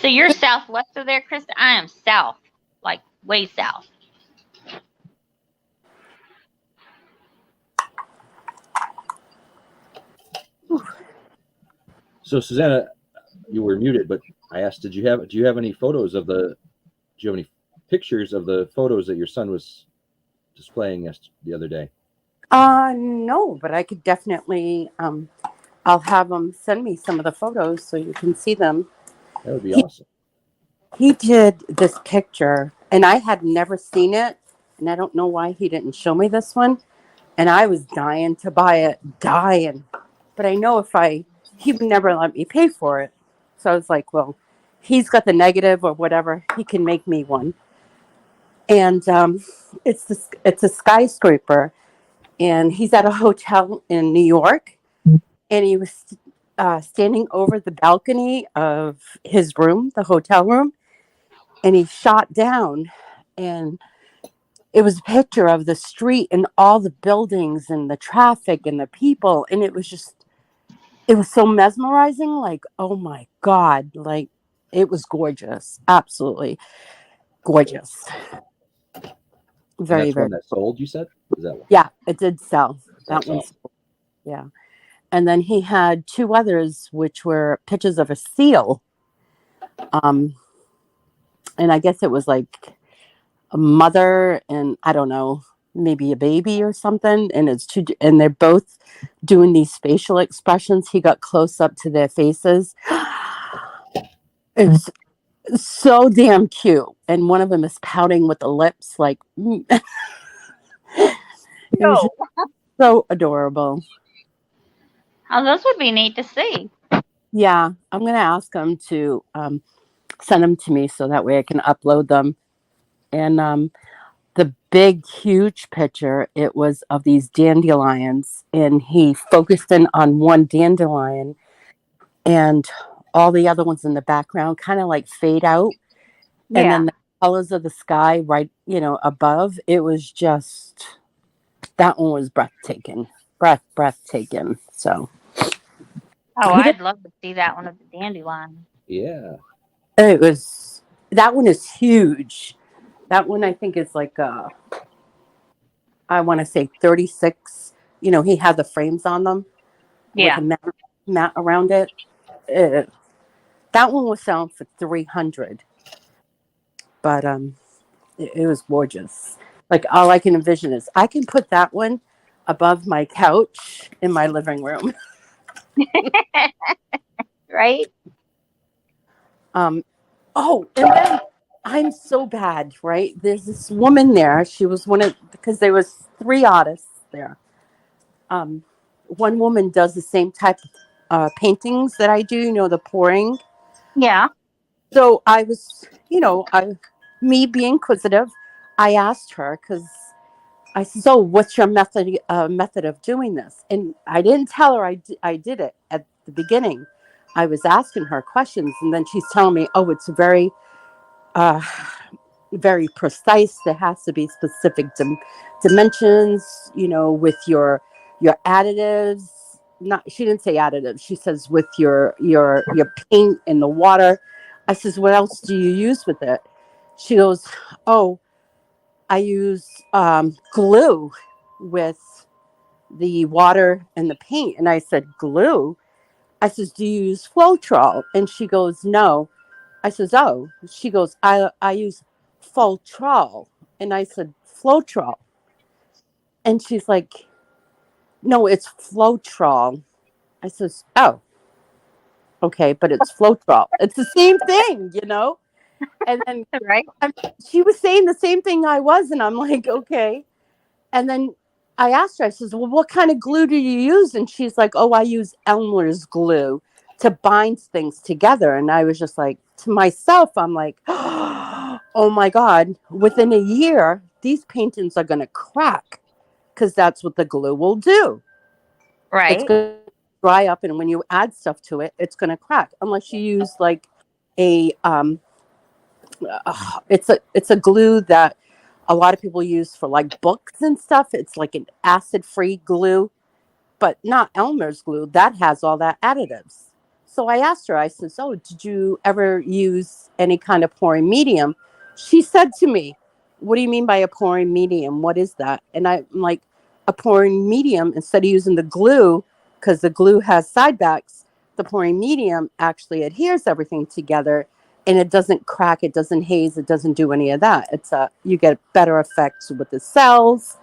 Speaker 2: So you're southwest of there, Krista? I am south, like way south.
Speaker 1: So Susanna, you were muted, but I asked, do you have any photos of do you have any pictures of the photos that your son was displaying the other day?
Speaker 4: No, but I could definitely, I'll have them send me some of the photos so you can see them.
Speaker 1: That would be awesome.
Speaker 4: He did this picture, and I had never seen it, and I don't know why he didn't show me this one. And I was dying to buy it, dying. But I know he would never let me pay for it. So I was like, well, he's got the negative or whatever. He can make me one. And it's a skyscraper, and he's at a hotel in New York, and he was standing over the balcony of his room, the hotel room, and he shot down, and it was a picture of the street and all the buildings and the traffic and the people, and it was so mesmerizing. Like, oh my God, like, it was gorgeous, absolutely gorgeous.
Speaker 1: And
Speaker 4: Very,
Speaker 1: that's
Speaker 4: very
Speaker 1: one that sold, you said? Is that one?
Speaker 4: Yeah, it did sell.
Speaker 1: That's
Speaker 4: That one
Speaker 1: awesome.
Speaker 4: sold. Yeah. And then he had two others, which were pictures of a seal. And I guess it was like a mother and I don't know, maybe a baby or something. And and they're both doing these facial expressions. He got close up to their faces. It was so damn cute. And one of them is pouting with the lips, like, it was just so adorable.
Speaker 2: Oh, those would be neat to see.
Speaker 4: Yeah, I'm going to ask him to send them to me so that way I can upload them. And the big, huge picture, it was of these dandelions, and he focused in on one dandelion, and all the other ones in the background kind of like fade out.
Speaker 2: Yeah.
Speaker 4: And then the colors of the sky right, above, it was just, that one was breathtaking. Breathtaking. So.
Speaker 2: Oh, I'd love to see that one of the dandelion.
Speaker 1: Yeah.
Speaker 4: That one is huge. That one I think is like I want to say 36. He had the frames on them with a mat around it. That one was selling for $300. But it was gorgeous. Like, all I can envision is I can put that one above my couch in my living room.
Speaker 2: Right?
Speaker 4: And then I'm so bad, right? There's this woman there. She was because there was 3 artists there. One woman does the same type of paintings that I do, the pouring.
Speaker 2: Yeah.
Speaker 4: So I was, me being inquisitive, I asked her, because I said, so what's your method of doing this? And I didn't tell her I did it at the beginning. I was asking her questions, and then she's telling me, oh, it's very, very precise. There has to be specific dimensions, with your additives. She didn't say additives. She says with your paint in the water. I says, what else do you use with it? She goes, oh, I use glue. with the water and the paint. And I said, glue? I says, do you use Floetrol? And she goes, no. I says, oh. She goes, I use Floetrol. And I said, Floetrol. And she's like, no, it's Floetrol. I says, oh, okay, but it's Floetrol. It's the same thing, you know? And then
Speaker 2: Right?
Speaker 4: she was saying the same thing I was. And I'm like, okay. And then I asked her, I says, well, what kind of glue do you use? And she's like, oh, I use Elmer's glue to bind things together. And I was just like, to myself, I'm like, oh my God, within a year, these paintings are going to crack because that's what the glue will do. It's
Speaker 2: Right.
Speaker 4: going to dry up. And when you add stuff to it, it's going to crack unless you use like a, it's a glue that a lot of people use for like books and stuff. It's like an acid-free glue, but not Elmer's glue. That has all that additives. So I asked her, I said, oh, did you ever use any kind of pouring medium? She said to me, what do you mean by a pouring medium? What is that? And I'm like, a pouring medium, instead of using the glue, because the glue has side backs, the pouring medium actually adheres everything together and it doesn't crack, it doesn't haze, it doesn't do any of that. You get better effects with the cells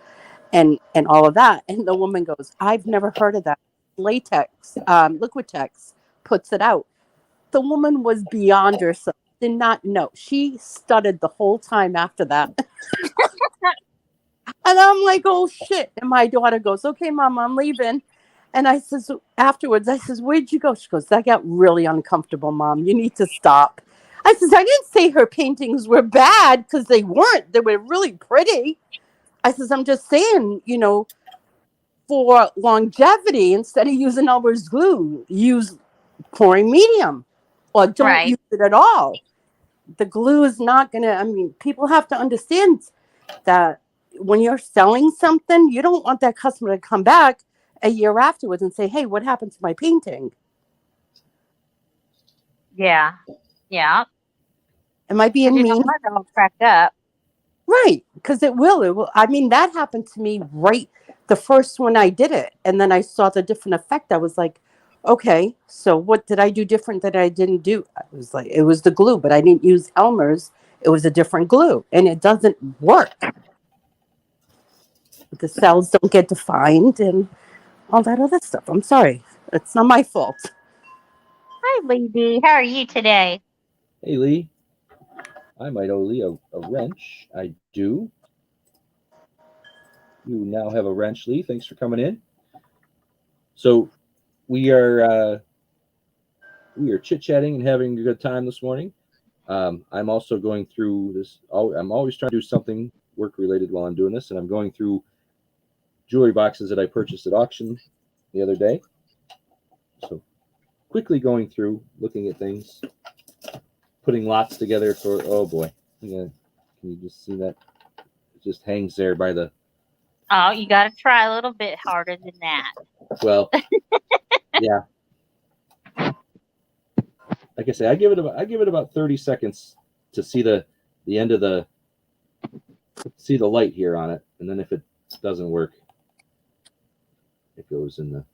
Speaker 4: and all of that. And the woman goes, I've never heard of that. Latex, Liquitex puts it out. The woman was beyond herself, did not know. She stuttered the whole time after that. And I'm like, oh shit. And my daughter goes, okay, Mom, I'm leaving. And I says, afterwards, I says, where'd you go? She goes, that got really uncomfortable, Mom. You need to stop. I says, I didn't say her paintings were bad because they weren't. They were really pretty. I says, I'm just saying, for longevity, instead of using Elmer's glue, use pouring medium or don't
Speaker 2: Right.
Speaker 4: use it at all. The glue is not going to, people have to understand that when you're selling something, you don't want that customer to come back a year afterwards and say, hey, what happened to my painting?
Speaker 2: Yeah. Yeah.
Speaker 4: Am I being
Speaker 2: You
Speaker 4: mean?
Speaker 2: don't want it all cracked up.
Speaker 4: Right, because it will. That happened to me right the first one I did it. And then I saw the different effect. I was like, okay, so what did I do different that I didn't do? I was like, it was the glue, but I didn't use Elmer's. It was a different glue. And it doesn't work. The cells don't get defined and all that other stuff. I'm sorry. It's not my fault.
Speaker 2: Hi, Lady. How are you today?
Speaker 1: Hey, Lee. I might owe Lee a wrench. I do. You now have a wrench, Lee. Thanks for coming in. So we are chit-chatting and having a good time this morning. I'm also going through this. I'm always trying to do something work-related while I'm doing this, and I'm going through jewelry boxes that I purchased at auction the other day. So quickly going through, looking at things, putting lots together for, oh boy. Can you just see that? It just hangs there by the,
Speaker 2: Oh, you got to try a little bit harder than that.
Speaker 1: well, yeah. Like I say, I give it about 30 seconds to see the end of see the light here on it. And then if it doesn't work, it goes in the,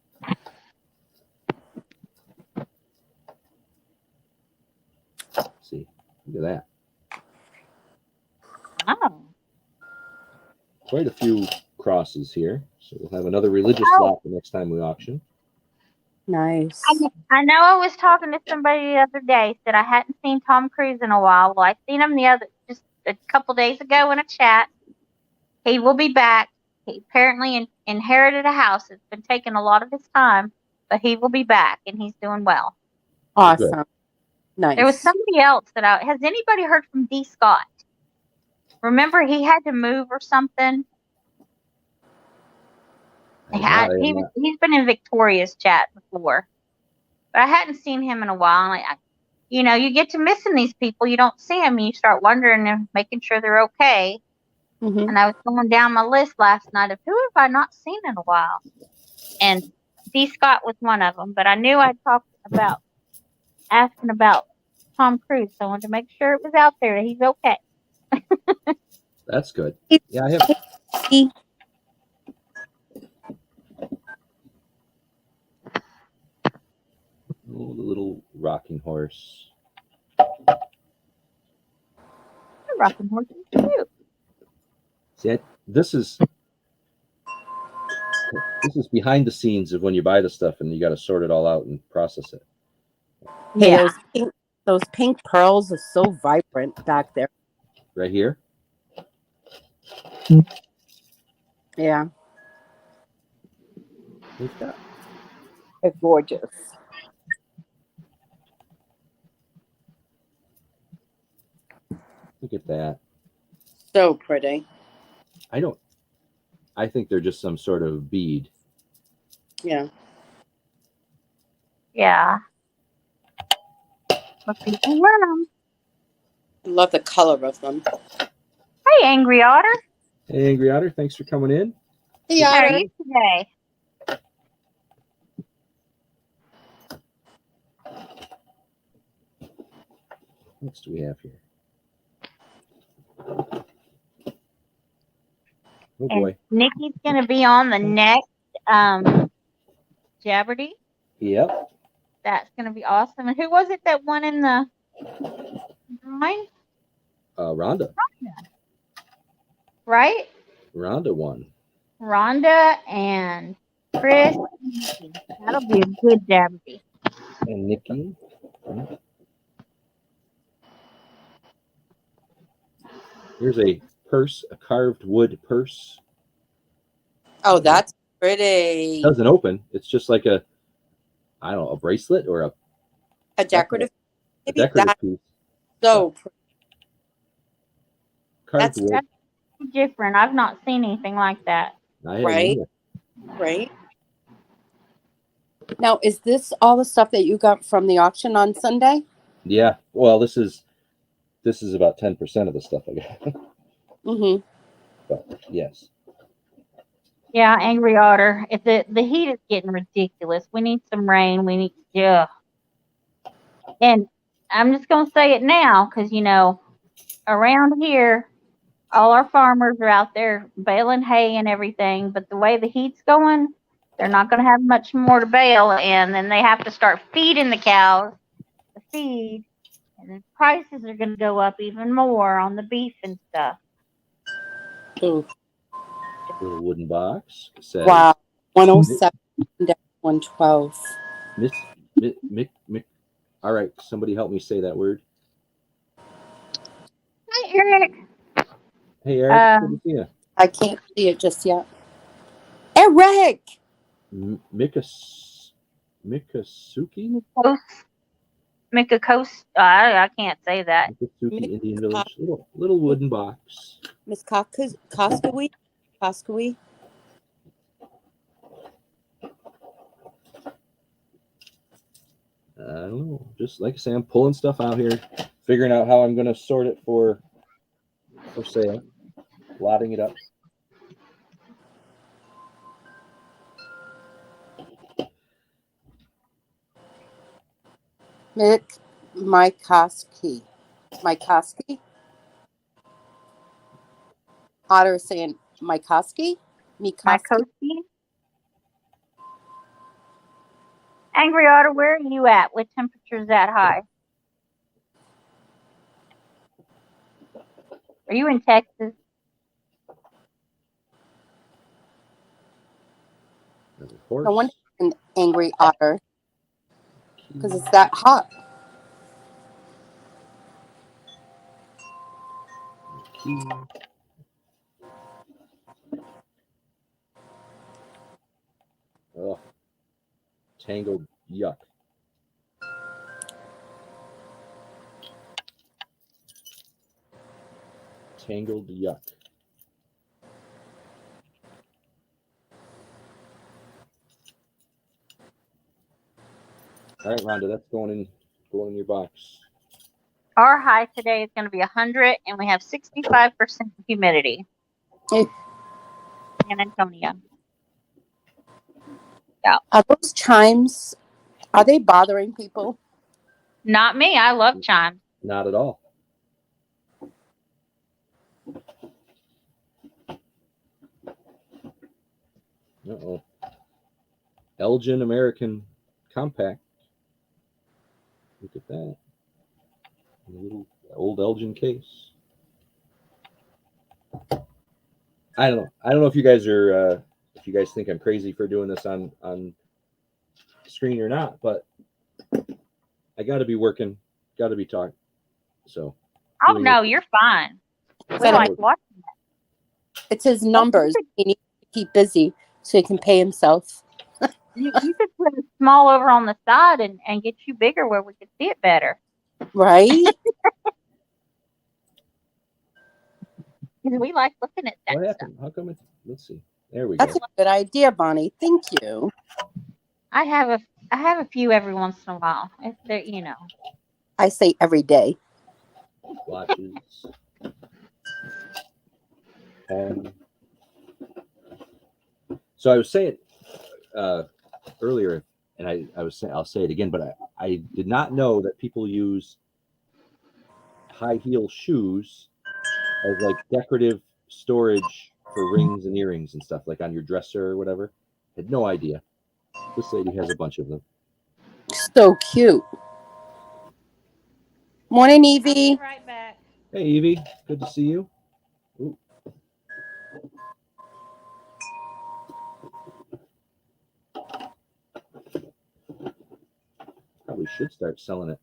Speaker 1: see, look at that.
Speaker 2: Oh.
Speaker 1: Quite a few crosses here. So we'll have another religious lot the next time we auction.
Speaker 4: Nice.
Speaker 2: I know I was talking to somebody the other day, said I hadn't seen Tom Cruise in a while. Well, I seen him just a couple days ago in a chat. He will be back. He apparently inherited a house. It's been taking a lot of his time, but he will be back, and he's doing well.
Speaker 4: Awesome.
Speaker 1: Good.
Speaker 4: Nice.
Speaker 2: There was somebody else has anybody heard from D. Scott? Remember he had to move or something? He's been in Victoria's chat before, but I hadn't seen him in a while. You get to missing these people. You don't see them, and you start wondering and making sure they're okay.
Speaker 4: Mm-hmm.
Speaker 2: And I was going down my list last night of who have I not seen in a while, and D. Scott was one of them. But I knew I'd asking about Tom Cruise, so I wanted to make sure it was out there that he's okay.
Speaker 1: That's good. Yeah, I have. Oh, the little rocking horse.
Speaker 2: Rocking horse is cute.
Speaker 1: See, this is behind the scenes of when you buy the stuff and you got to sort it all out and process it.
Speaker 4: Hey,
Speaker 2: Yeah.
Speaker 4: those pink pearls are so vibrant back there.
Speaker 1: Right here.
Speaker 4: Yeah,
Speaker 1: Who's that?
Speaker 4: they're gorgeous.
Speaker 1: Look at that.
Speaker 4: So pretty.
Speaker 1: I think they're just some sort of bead.
Speaker 4: Yeah.
Speaker 2: Yeah. But people wear them.
Speaker 4: I love the color of them.
Speaker 2: Hey, Angry Otter.
Speaker 1: Hey, Angry Otter, thanks for coming in.
Speaker 4: Hey,
Speaker 2: How are
Speaker 4: Otter.
Speaker 2: you today?
Speaker 1: What else do we have here? Oh
Speaker 2: And
Speaker 1: boy.
Speaker 2: Nikki's going to be on the next Jabberdy.
Speaker 1: Yep.
Speaker 2: That's going to be awesome. And who was it that won in the drawing?
Speaker 1: Rhonda.
Speaker 2: Right?
Speaker 1: Rhonda won.
Speaker 2: Rhonda and Chris. And Nikki. That'll be a good Jabberdy.
Speaker 1: And Nikki. Here's a purse, a carved wood purse.
Speaker 4: Oh, that's pretty.
Speaker 1: It doesn't open. It's just like a bracelet or
Speaker 4: A decorative.
Speaker 1: a
Speaker 4: Maybe
Speaker 1: decorative
Speaker 4: that's
Speaker 1: piece.
Speaker 4: so pretty.
Speaker 1: Carved
Speaker 4: That's-
Speaker 1: wood.
Speaker 2: That's different. I've not seen anything like that.
Speaker 1: I haven't
Speaker 4: Right.
Speaker 1: either.
Speaker 4: Right. Now, is this all the stuff that you got from the auction on Sunday?
Speaker 1: Yeah. Well, this is about 10% of the stuff I got.
Speaker 4: Mm-hmm.
Speaker 1: But yes.
Speaker 2: Yeah, Angry Otter. If the heat is getting ridiculous, we need some rain. We need, yeah. And I'm just gonna say it now, because around here, all our farmers are out there baling hay and everything. But the way the heat's going, they're not gonna have much more to bale, and then they have to start feeding the cows the feed, and then prices are gonna go up even more on the beef and stuff.
Speaker 4: Ooh.
Speaker 1: Little wooden box. Says,
Speaker 4: Wow. 107 down 112.
Speaker 1: Mick. All right, somebody help me say that word.
Speaker 2: Hi, Eric.
Speaker 1: Hey, Eric. Good to see you.
Speaker 4: I can't see it just yet. Eric!
Speaker 1: Mikasuki?
Speaker 2: Mikakos. I can't say that.
Speaker 1: Mikasuki Indian Village. Little wooden box.
Speaker 4: Miss Koskowee? Koskowee?
Speaker 1: I don't know. Just like I say, I'm pulling stuff out here, figuring out how I'm going to sort it for sale, lotting it up.
Speaker 4: Mick Mykoski. Mykoski? Otter is saying Mykoski? Mikoski?
Speaker 2: Mykoski. Angry Otter, where are you at? What temperature's that high? Are you in Texas?
Speaker 1: There's a horse.
Speaker 4: No wonder an angry otter. Because it's that hot.
Speaker 1: Oh, tangled yuck. Tangled yuck. All right, Rhonda, that's going in your box.
Speaker 2: Our high today is going to be 100, and we have 65% humidity.
Speaker 4: Hey.
Speaker 2: San Antonio.
Speaker 4: Are those chimes, are they bothering people?
Speaker 2: Not me. I love chimes.
Speaker 1: Not at all. Uh-oh. Elgin American Compact. Look at that. A little old Elgin case. I don't know. I don't know if you guys are if you guys think I'm crazy for doing this on screen or not, but I got to be working, got to be talking. So.
Speaker 2: Oh no, you're fine. We
Speaker 4: Gotta-
Speaker 2: like watching.
Speaker 4: It's his numbers. He needs to keep busy so he can pay himself.
Speaker 2: You could put it small over on the side and get you bigger where we could see it better.
Speaker 4: Right?
Speaker 2: Because we like looking at that
Speaker 1: What
Speaker 2: stuff.
Speaker 1: happened? How come it? Let's see. There we
Speaker 4: That's
Speaker 1: go.
Speaker 4: a good idea, Bonnie. Thank you.
Speaker 2: I have a few every once in a while. If they're, you know.
Speaker 4: I say every day.
Speaker 1: Watches. So I was saying earlier, and I was saying, I'll say it again, but I did not know that people use high heel shoes as like decorative storage for rings and earrings and stuff, like on your dresser or whatever. Had no idea. This lady has a bunch of them.
Speaker 4: So cute. Morning, Evie.
Speaker 2: Right back.
Speaker 1: Hey, Evie. Good to see you. Ooh. Probably should start selling it.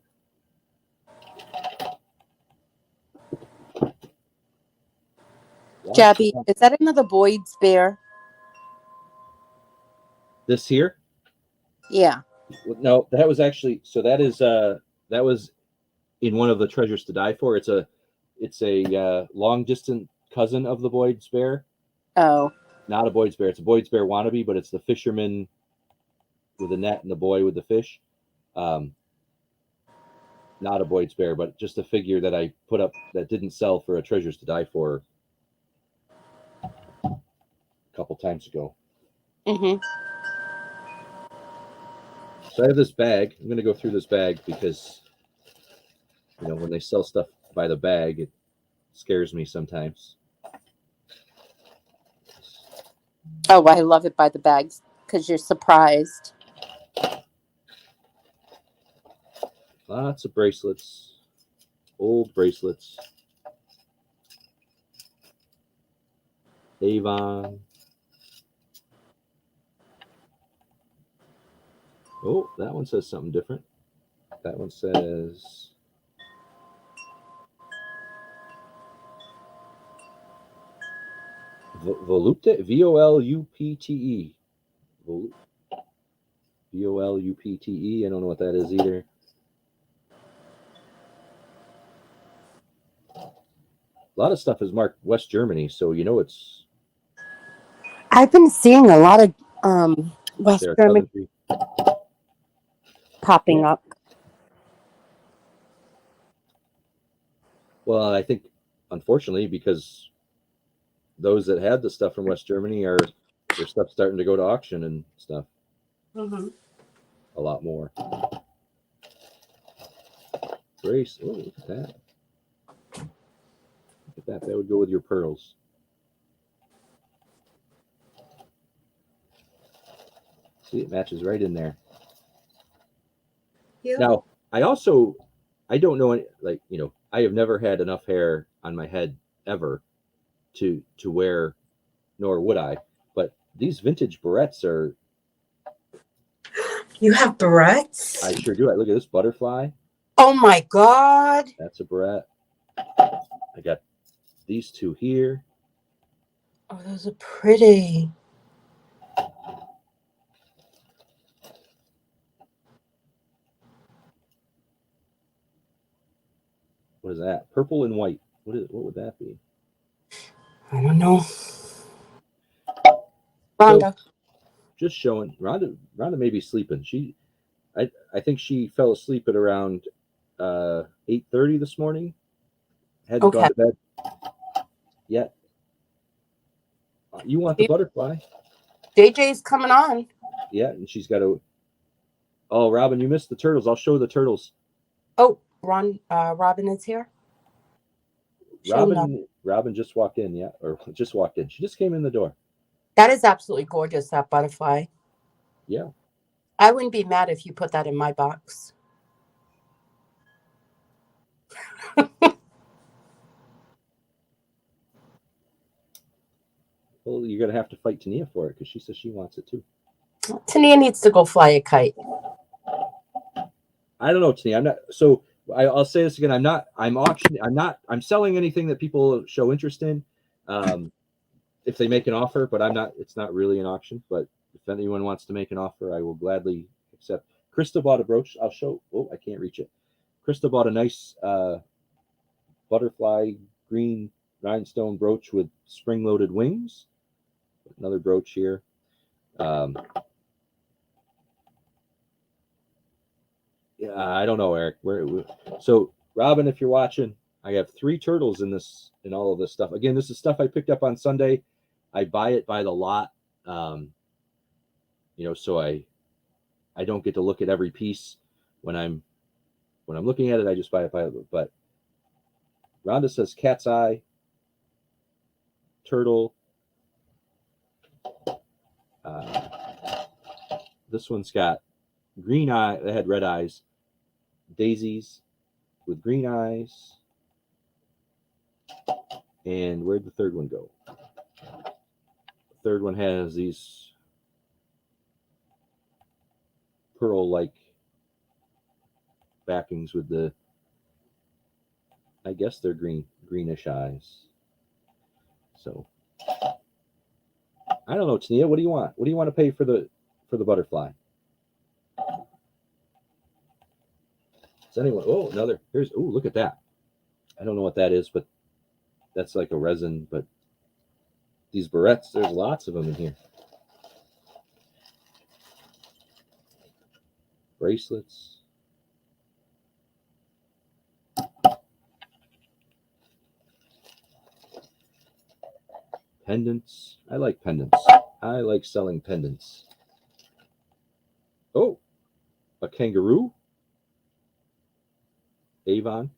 Speaker 4: Jabby, is that another Boyd's bear?
Speaker 1: This here?
Speaker 4: Yeah.
Speaker 1: No, that was actually, so that is that was in one of the Treasures to Die For. It's a long distant cousin of the Boyd's bear.
Speaker 4: Oh.
Speaker 1: Not a Boyd's bear. It's a Boyd's bear wannabe, but it's the fisherman with a net and the boy with the fish. Not a Boyd's bear, but just a figure that I put up that didn't sell for a Treasures to Die For a couple times ago.
Speaker 4: Mm-hmm.
Speaker 1: So I have this bag. I'm going to go through this bag because, you know, when they sell stuff by the bag, it scares me sometimes.
Speaker 4: Oh, I love it by the bags because you're surprised.
Speaker 1: Lots of bracelets, old bracelets. Avon. Oh, that one says something different. That one says Volupte, Volupte. Volupte. I don't know what that is either. A lot of stuff is marked West Germany, so you know it's.
Speaker 4: I've been seeing a lot of West
Speaker 1: There,
Speaker 4: German popping up.
Speaker 1: Well, I think, unfortunately, because those that had the stuff from West Germany their stuff starting to go to auction and stuff.
Speaker 4: Mm-hmm.
Speaker 1: A lot more. Grace, oh, look at that. Look at that. That would go with your pearls. See, it matches right in there.
Speaker 4: Yeah.
Speaker 1: Now, I don't know, like, you know, I have never had enough hair on my head ever to wear, nor would I. But these vintage barrettes are.
Speaker 4: You have barrettes?
Speaker 1: I sure do. I look at this butterfly.
Speaker 4: Oh my God.
Speaker 1: That's a barrette. I got these two here.
Speaker 4: Oh, those are pretty.
Speaker 1: What is that? Purple and white. What would that be?
Speaker 4: I don't know. Rhonda.
Speaker 1: So, just showing. Rhonda may be sleeping. I think she fell asleep at around 8:30 this morning. Hadn't gone to bed yet. You want the butterfly?
Speaker 4: JJ's coming on.
Speaker 1: Yeah, and she's got to. Oh, Robin, you missed the turtles. I'll show the turtles.
Speaker 4: Oh, Robin is here.
Speaker 1: Robin just walked in. Yeah, or just walked in. She just came in the door.
Speaker 4: That is absolutely gorgeous, that butterfly.
Speaker 1: Yeah.
Speaker 4: I wouldn't be mad if you put that in my box.
Speaker 1: Well, you're gonna have to fight Tania for it because she says she wants it too.
Speaker 4: Tania needs to go fly a kite.
Speaker 1: I don't know, Tania. I'm not. So I'll say this again. I'm auctioning. I'm selling anything that people show interest in. If they make an offer, but I'm not. It's not really an auction. But if anyone wants to make an offer, I will gladly accept. Krista bought a brooch. I'll show. Oh, I can't reach it. Krista bought a nice butterfly green rhinestone brooch with spring-loaded wings. Another brooch here. Yeah, I don't know, Eric. So, Robin, if you're watching, I have 3 turtles in all of this stuff. Again, this is stuff I picked up on Sunday. I buy it by the lot, so I don't get to look at every piece when I'm looking at it. I just buy it by it. But Rhonda says cat's eye, turtle. This one's got green eye. They had red eyes. Daisies with green eyes. And where'd the third one go? The third one has these pearl-like backings with I guess they're greenish eyes. So I don't know, Tania. What do you want? What do you want to pay for the butterfly? Does anyone? Oh, another. Look at that. I don't know what that is, but that's like a resin. But these barrettes, there's lots of them in here. Bracelets. Pendants. I like pendants. I like selling pendants. Oh, a kangaroo. Avon.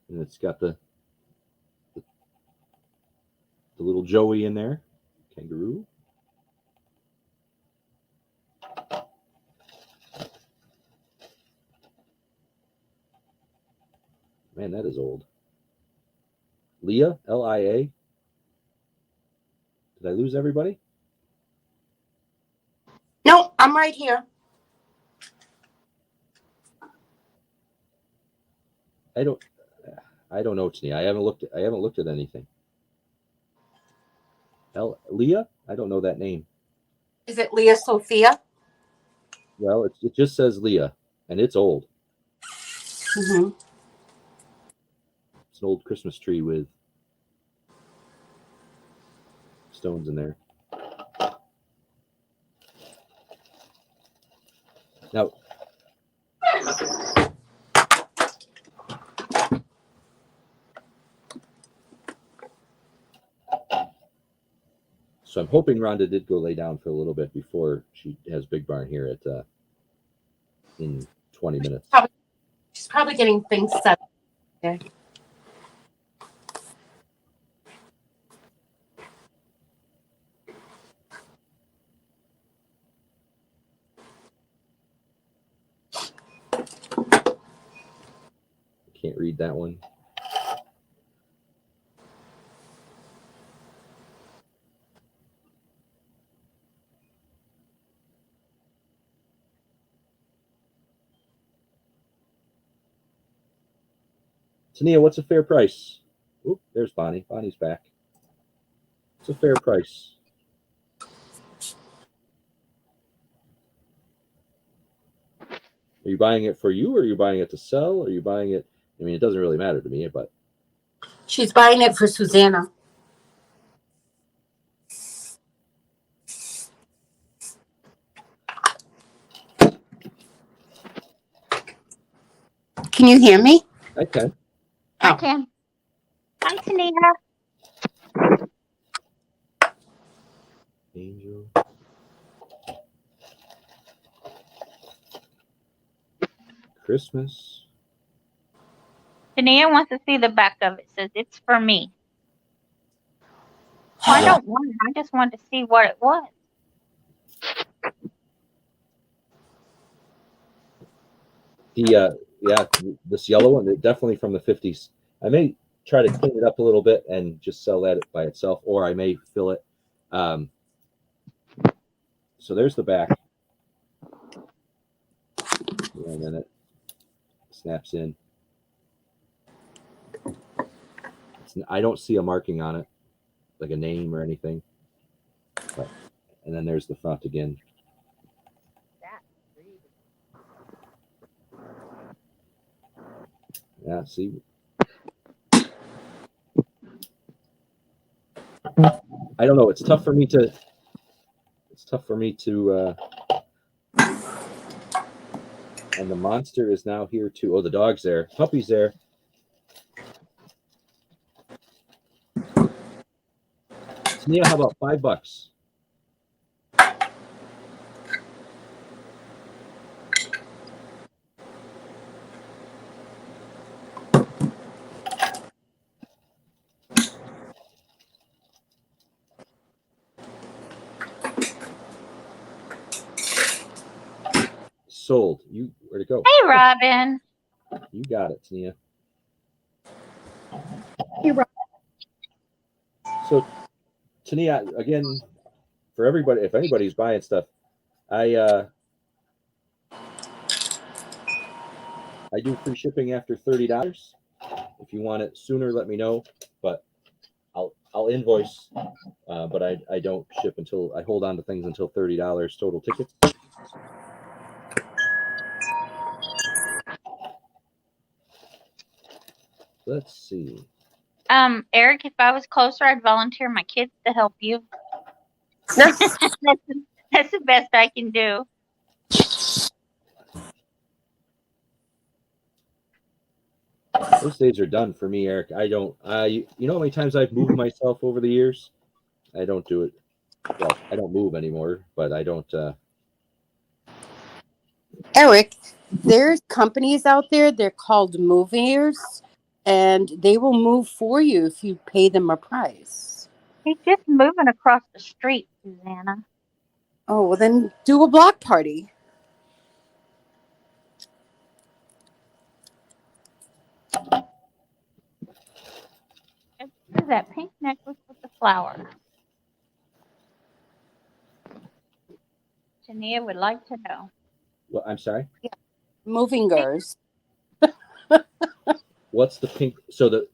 Speaker 1: And it's got the little Joey in there. Kangaroo. Man, that is old. Leah, Lia. Did I lose everybody?
Speaker 4: No, I'm right here.
Speaker 1: I don't know, Tania. I haven't looked at anything. Leah? I don't know that name.
Speaker 4: Is it Leah Sophia?
Speaker 1: Well, it just says Leah, and it's old.
Speaker 4: Mm-hmm.
Speaker 1: It's an old Christmas tree with stones in there. Now, so I'm hoping Rhonda did go lay down for a little bit before she has Big Barn here in 20 minutes.
Speaker 4: She's probably getting things set. Okay.
Speaker 1: Can't read that one. Tania, what's a fair price? Oop, there's Bonnie. Bonnie's back. What's a fair price? Are you buying it for you, or are you buying it to sell? Or are you buying it? I mean, it doesn't really matter to me, but
Speaker 4: She's buying it for Susanna. Can you hear me?
Speaker 1: I can.
Speaker 2: I can. Hi, Tania.
Speaker 1: Angel. Christmas.
Speaker 2: Tania wants to see the back of it. Says it's for me. I don't want it. I just wanted to see what it was.
Speaker 1: Yeah, this yellow one, definitely from the 50s. I may try to clean it up a little bit and just sell that by itself, or I may fill it. So there's the back, and then it snaps in. I don't see a marking on it, like a name or anything. But, and then there's the front again. Yeah, see. I don't know. It's tough for me to. And the monster is now here too. Oh, the dog's there. Puppy's there. Tania, how about $5? Sold. You where'd it go?
Speaker 2: Hey, Robin.
Speaker 1: You got it, Tania.
Speaker 3: Hey, Rob.
Speaker 1: So, Tania, again, for everybody, if anybody's buying stuff, I do free shipping after $30. If you want it sooner, let me know. But I'll invoice, but I don't ship until I hold on to things until $30 total tickets. Let's see.
Speaker 2: Eric, if I was closer, I'd volunteer my kids to help you. That's the best I can do.
Speaker 1: Those days are done for me, Eric. I don't. You know how many times I've moved myself over the years? I don't do it. Well, I don't move anymore, but I don't.
Speaker 4: Eric, there's companies out there, they're called movers, and they will move for you if you pay them a price.
Speaker 2: He's just moving across the street, Susanna.
Speaker 4: Oh, well then do a block party.
Speaker 2: Where's that pink necklace with the flower? Tania would like to know.
Speaker 1: Well, I'm sorry.
Speaker 4: Moving girls.
Speaker 1: What's the pink? So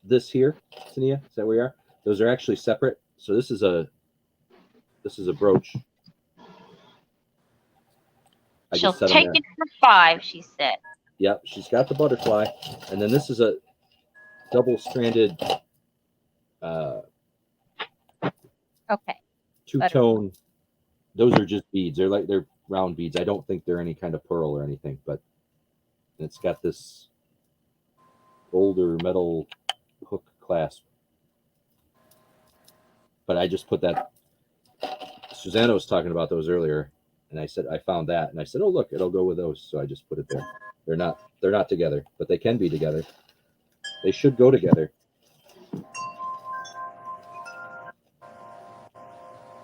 Speaker 1: this here, Tania, is that where you are? Those are actually separate. So this is a brooch.
Speaker 2: She'll take it for $5, she said.
Speaker 1: Yep, she's got the butterfly, and then this is a double-stranded,
Speaker 2: Okay.
Speaker 1: two-tone. Those are just beads. They're round beads. I don't think they're any kind of pearl or anything, but it's got this older metal hook clasp. But I just put that. Susanna was talking about those earlier, and I said I found that, and I said, "Oh, look, it'll go with those." So I just put it there. They're not together, but they can be together. They should go together.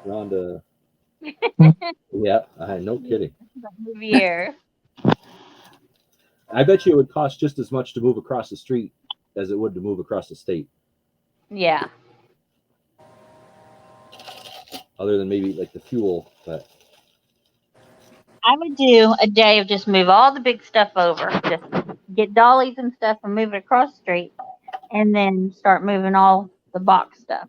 Speaker 1: Rhonda. Yeah, no kidding.
Speaker 2: Movie.
Speaker 1: I bet you it would cost just as much to move across the street as it would to move across the state.
Speaker 2: Yeah.
Speaker 1: Other than maybe like the fuel, but
Speaker 2: I would do a day of just move all the big stuff over. Just get dollies and stuff and move it across the street, and then start moving all the box stuff.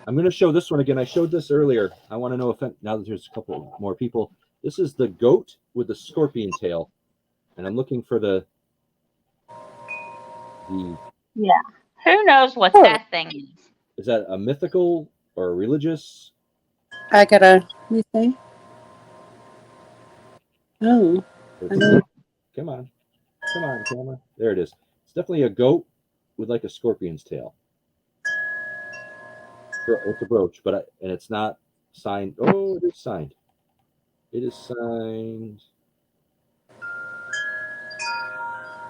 Speaker 1: I'm going to show this one again. I showed this earlier. I want to know if now that there's a couple more people. This is the goat with the scorpion tail, and I'm looking for the.
Speaker 2: Yeah. Who knows what that thing is?
Speaker 1: Is that a mythical or a religious?
Speaker 4: I gotta. You say? Oh.
Speaker 1: Come on, camera. There it is. It's definitely a goat with like a scorpion's tail. It's a brooch, but and it's not signed. Oh, it is signed. It is signed.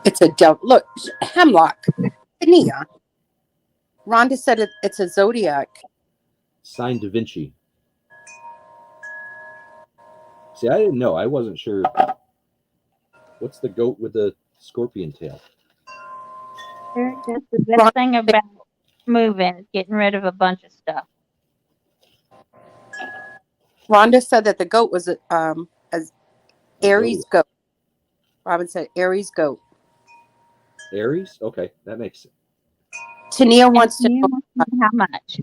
Speaker 4: It's a devil. Look, hemlock. Tania. Rhonda said it's a zodiac.
Speaker 1: Signed Da Vinci. See, I didn't know. I wasn't sure. What's the goat with the scorpion tail?
Speaker 2: That's the best thing about moving is getting rid of a bunch of stuff.
Speaker 4: Rhonda said that the goat was as Aries
Speaker 1: Zodiac.
Speaker 4: goat. Robin said Aries goat.
Speaker 1: Aries? Okay, that makes sense.
Speaker 4: Tania wants to
Speaker 2: You
Speaker 4: know.
Speaker 2: want to know how much?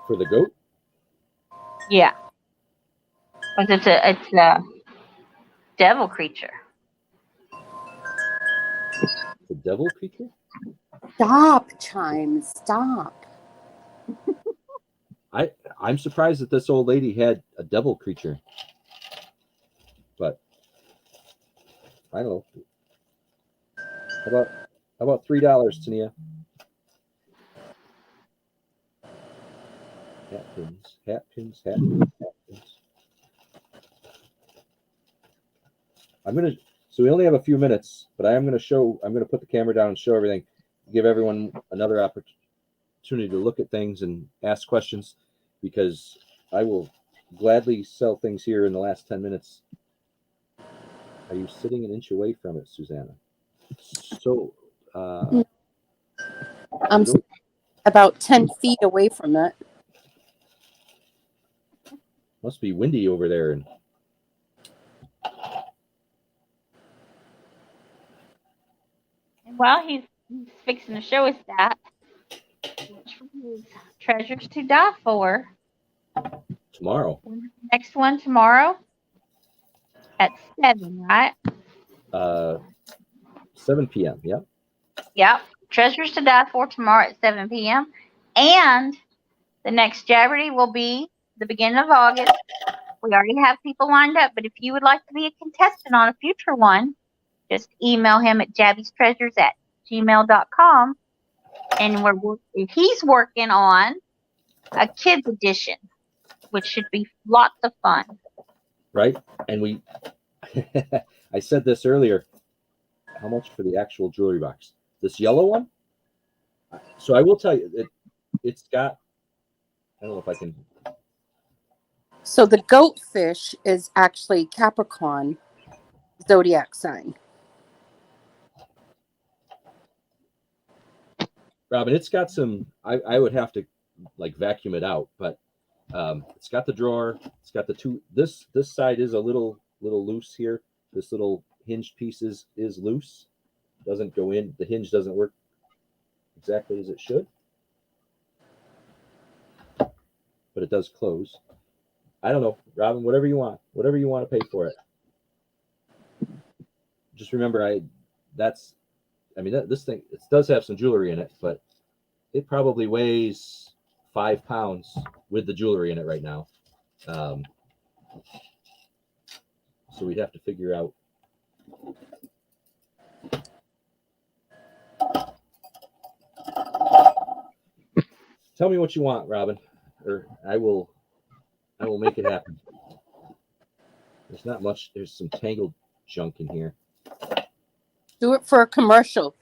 Speaker 1: For the goat?
Speaker 2: Yeah, because it's a devil creature.
Speaker 1: The devil creature?
Speaker 4: Stop, Chime. Stop.
Speaker 1: I'm surprised that this old lady had a devil creature. But I don't know. How about $3, Tania? Hat pins, hat pins, hat pins, hat pins. So we only have a few minutes, but I'm gonna put the camera down and show everything, give everyone another opportunity to look at things and ask questions, because I will gladly sell things here in the last 10 minutes. Are you sitting an inch away from it, Susanna? So
Speaker 4: I'm about 10 feet away from it.
Speaker 1: must be windy over there. And
Speaker 2: Well, he's fixing to show us that. Treasures to Die For.
Speaker 1: tomorrow,
Speaker 2: Next one tomorrow at 7, right?
Speaker 1: 7 p.m. Yeah.
Speaker 2: Yep. Treasures to Die For tomorrow at 7 p.m. And the next Jabbity will be the beginning of August. We already have people lined up, but if you would like to be a contestant on a future one, just email him at jabbystreasures@gmail.com. And he's working on a kids edition, which should be lots of fun.
Speaker 1: Right. And I said this earlier. How much for the actual jewelry box? This yellow one? So I will tell you, it's got, I don't know if I can.
Speaker 4: So the goatfish is actually Capricorn zodiac sign.
Speaker 1: Robin, it's got some, I would have to like vacuum it out, but it's got the drawer. It's got the two, this side is a little loose here. This little hinged piece is loose. Doesn't go in. The hinge doesn't work exactly as it should, but it does close. I don't know, Robin, whatever you want to pay for it. Just remember, this thing, it does have some jewelry in it, but it probably weighs 5 pounds with the jewelry in it right now. So we'd have to figure out. Tell me what you want, Robin, or I will make it happen. There's not much. There's some tangled junk in here.
Speaker 4: Do it for a commercial.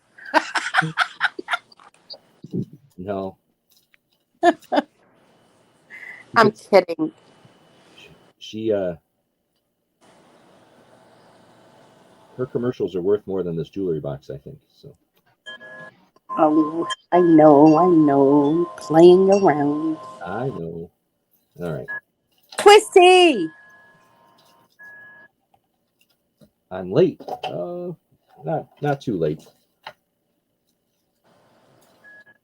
Speaker 1: No.
Speaker 4: I'm kidding.
Speaker 1: She her commercials are worth more than this jewelry box, I think. So.
Speaker 4: Oh, I know. Playing around.
Speaker 1: I know. All right.
Speaker 4: Twisty!
Speaker 1: I'm late. Not too late.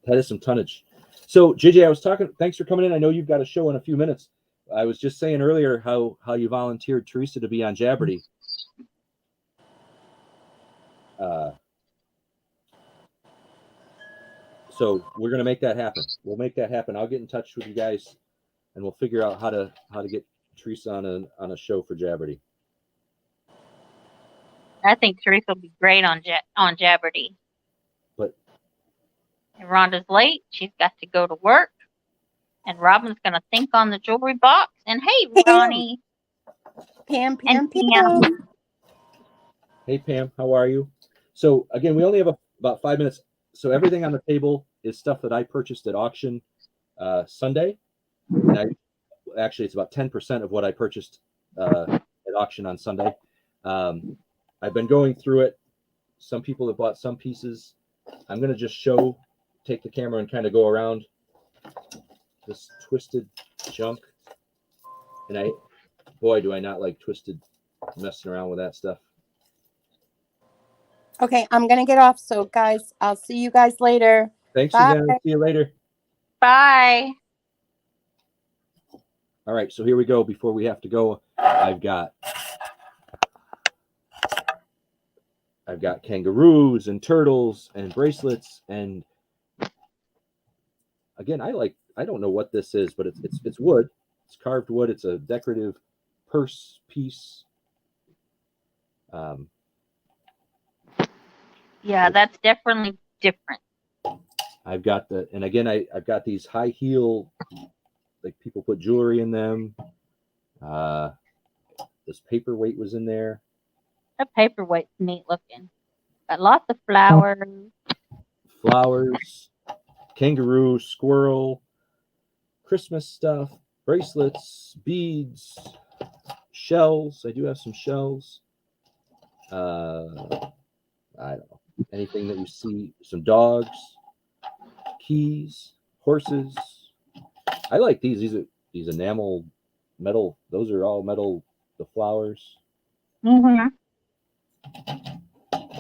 Speaker 1: That is some tonnage. So JJ, I was talking. Thanks for coming in. I know you've got a show in a few minutes. I was just saying earlier how you volunteered Teresa to be on Jabberty. So we're gonna make that happen. We'll make that happen. I'll get in touch with you guys, and we'll figure out how to get Teresa on a show for Jabberty.
Speaker 2: I think Teresa will be great on Jabberty.
Speaker 1: But
Speaker 2: and Rhonda's late. She's got to go to work. And Robin's going to think on the jewelry box. And hey, Ronnie.
Speaker 4: Pam.
Speaker 1: Hey, Pam, how are you? So again, we only have about 5 minutes. So everything on the table is stuff that I purchased at auction Sunday. And actually, it's about 10% of what I purchased at auction on Sunday. I've been going through it. Some people have bought some pieces. I'm going to just take the camera and kind of go around this twisted junk. And boy, do I not like twisted, messing around with that stuff.
Speaker 4: Okay, I'm going to get off. So, guys, I'll see you guys later.
Speaker 1: Thanks,
Speaker 4: Bye.
Speaker 1: Susanna. See you later.
Speaker 2: Bye.
Speaker 1: All right, so here we go. Before we have to go, I've got kangaroos and turtles and bracelets, and again, I don't know what this is, but it's wood. It's carved wood. It's a decorative purse piece.
Speaker 2: Yeah, that's definitely different.
Speaker 1: I've got I've got these high heel, like people put jewelry in them. This paperweight was in there.
Speaker 2: The paperweight's neat looking. Got lots of flowers.
Speaker 1: Kangaroo, squirrel, Christmas stuff, bracelets, beads, shells. I do have some shells. I don't know. Anything that you see. Some dogs, keys, horses. I like these. These enamel metal. Those are all metal. The flowers.
Speaker 2: Mm-hmm.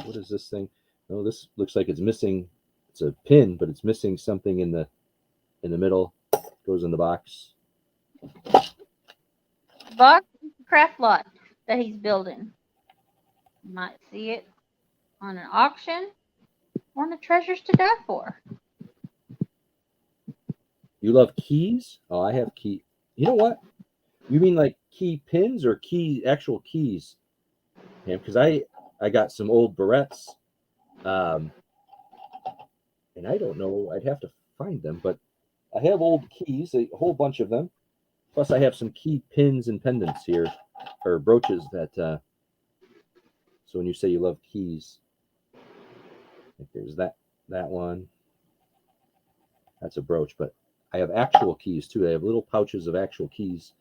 Speaker 1: What is this thing? Oh, this looks like it's missing. It's a pin, but it's missing something in the middle. Goes in the box.
Speaker 2: Box craft lot that he's building. You might see it on an auction or in the Treasures to Die For.
Speaker 1: You love keys? Oh, I have key. You know what? You mean like key pins or actual keys? Yeah, because I got some old barrettes, and I don't know. I'd have to find them, but I have old keys, a whole bunch of them. Plus, I have some key pins and pendants here, or brooches that. So when you say you love keys, like there's that one. That's a brooch, but I have actual keys too. I have little pouches of actual keys.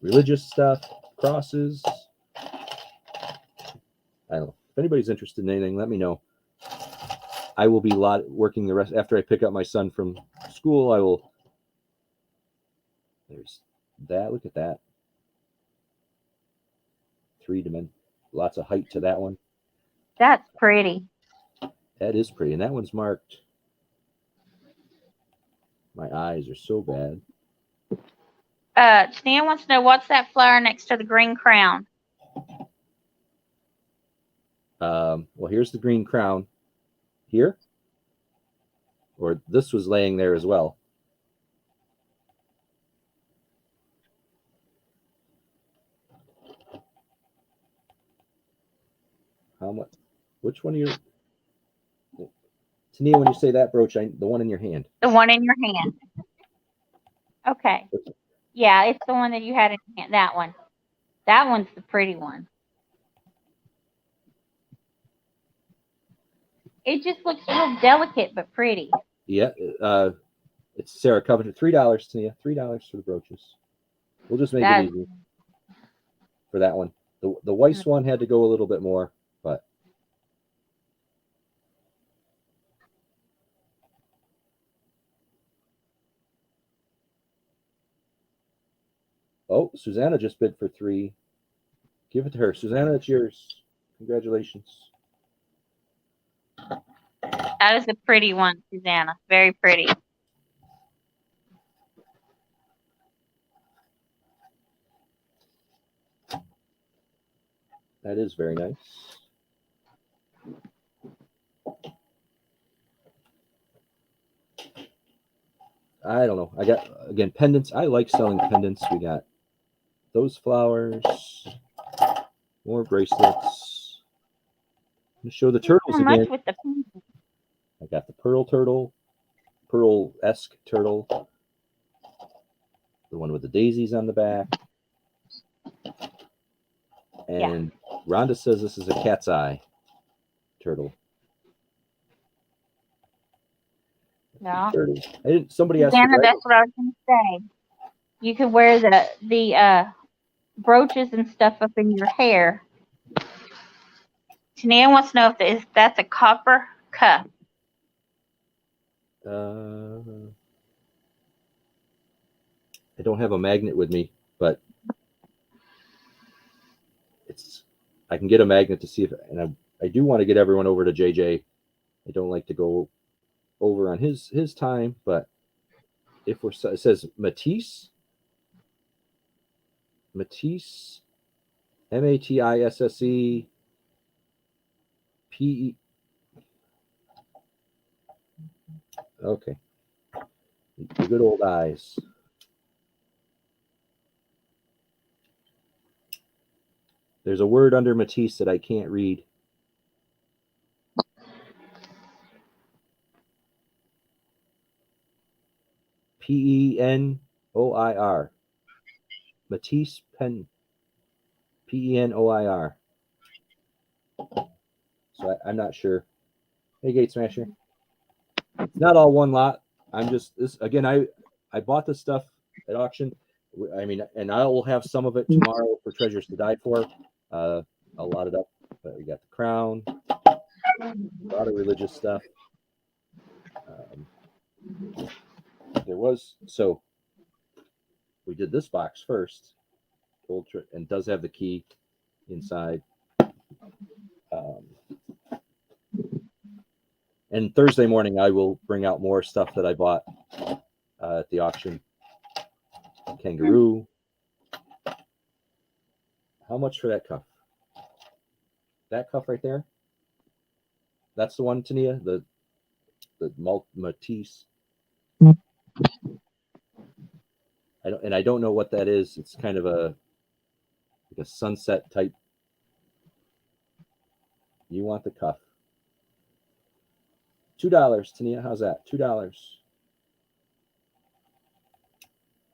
Speaker 1: Religious stuff, crosses. I don't know. If anybody's interested in anything, let me know. I will be working the rest after I pick up my son from school. I will. There's that. Look at that. 3-dimensional. Lots of height to that one.
Speaker 2: That's pretty.
Speaker 1: That is pretty, and that one's marked. My eyes are so bad.
Speaker 2: Stan wants to know, what's that flower next to the green crown?
Speaker 1: Well, here's the green crown. Here, or this was laying there as well. How much? Which one are you? Tania, when you say that brooch, the one in your hand.
Speaker 2: The one in your hand. Okay. Yeah, it's the one that you had in your hand. That one. That one's the pretty one. It just looks real delicate but pretty.
Speaker 1: Yeah, it's Sarah Covington. $3, Tania. $3 for the brooches. We'll just make it easy for that one. The Weiss one had to go a little bit more, but oh, Susanna just bid for $3. Give it to her, Susanna. It's yours. Congratulations.
Speaker 2: That is a pretty one, Susanna. Very pretty.
Speaker 1: That is very nice. I don't know. I got, again, pendants. I like selling pendants. We got those flowers, more bracelets. I'm going to show the turtles
Speaker 2: So
Speaker 1: again.
Speaker 2: much with the
Speaker 1: I got the pearl turtle, pearl-esque turtle, the one with the daisies on the back. And Rhonda says this is a cat's eye turtle.
Speaker 2: Yeah.
Speaker 1: 30. I didn't. Somebody asked for
Speaker 2: Susanna,
Speaker 1: Dragon.
Speaker 2: that's what I was gonna say. You could wear the brooches and stuff up in your hair. Tania wants to know if that's a copper cup.
Speaker 1: I don't have a magnet with me, but I can get a magnet to see if, and I do want to get everyone over to JJ. I don't like to go over on his time, but if we're, it says Matisse, Matisse, Matisse PE. Okay, the good old eyes. There's a word under Matisse that I can't read. Penoir. Matisse Pen. Penoir. So I'm not sure. Hey, Gate Smasher. It's not all one lot. I'm just this again. I bought this stuff at auction. I mean, and I will have some of it tomorrow for Treasures to Die For. I'll lot it up. But we got the crown, a lot of religious stuff. There was so we did this box first. And does have the key inside. And Thursday morning, I will bring out more stuff that I bought at the auction. Kangaroo. How much for that cuff? That cuff right there? That's the one, Tania? The Matisse. I don't know what that is. It's kind of like a sunset type. You want the cuff. $2, Tania. How's that? $2.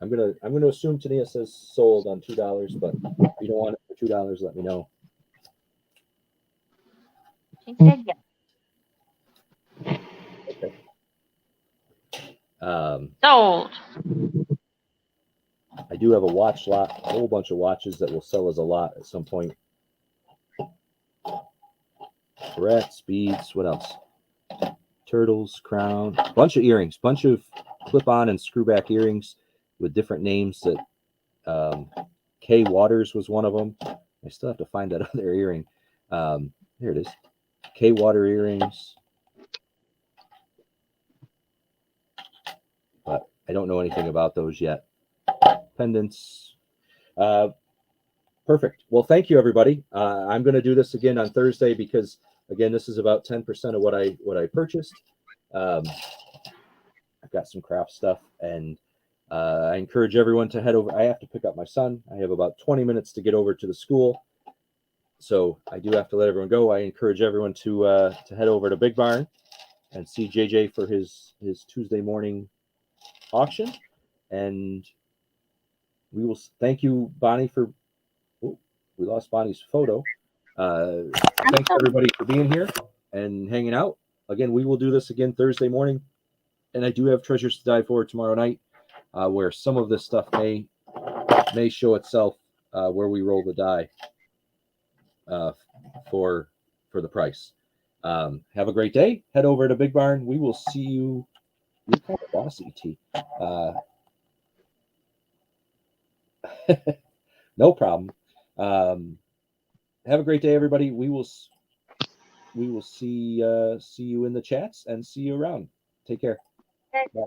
Speaker 1: I'm gonna assume Tania says sold on $2, but if you don't want it for $2, let me know.
Speaker 2: She said yes.
Speaker 1: Okay.
Speaker 2: Sold.
Speaker 1: I do have a watch lot, a whole bunch of watches that will sell as a lot at some point. Barrettes, beads, what else? Turtles, crown, bunch of earrings, bunch of clip-on and screw-back earrings with different names. That K Waters was one of them. I still have to find that other earring. Here it is. K Water earrings. But I don't know anything about those yet. Pendants. Perfect. Well, thank you, everybody. I'm going to do this again on Thursday because, again, this is about 10% of what I purchased. I've got some craft stuff, and I encourage everyone to head over. I have to pick up my son. I have about 20 minutes to get over to the school, so I do have to let everyone go. I encourage everyone to head over to Big Barn and see JJ for his Tuesday morning auction, and we will thank you, Bonnie, for. We lost Bonnie's photo. Thanks everybody for being here and hanging out. Again, we will do this again Thursday morning, and I do have Treasures to Die For tomorrow night, where some of this stuff may show itself where we roll the die for the price. Have a great day. Head over to Big Barn. We will see you. You're kind of bossy, T. No problem. Have a great day, everybody. We will see you in the chats and see you around. Take care.
Speaker 2: Okay.
Speaker 1: Bye.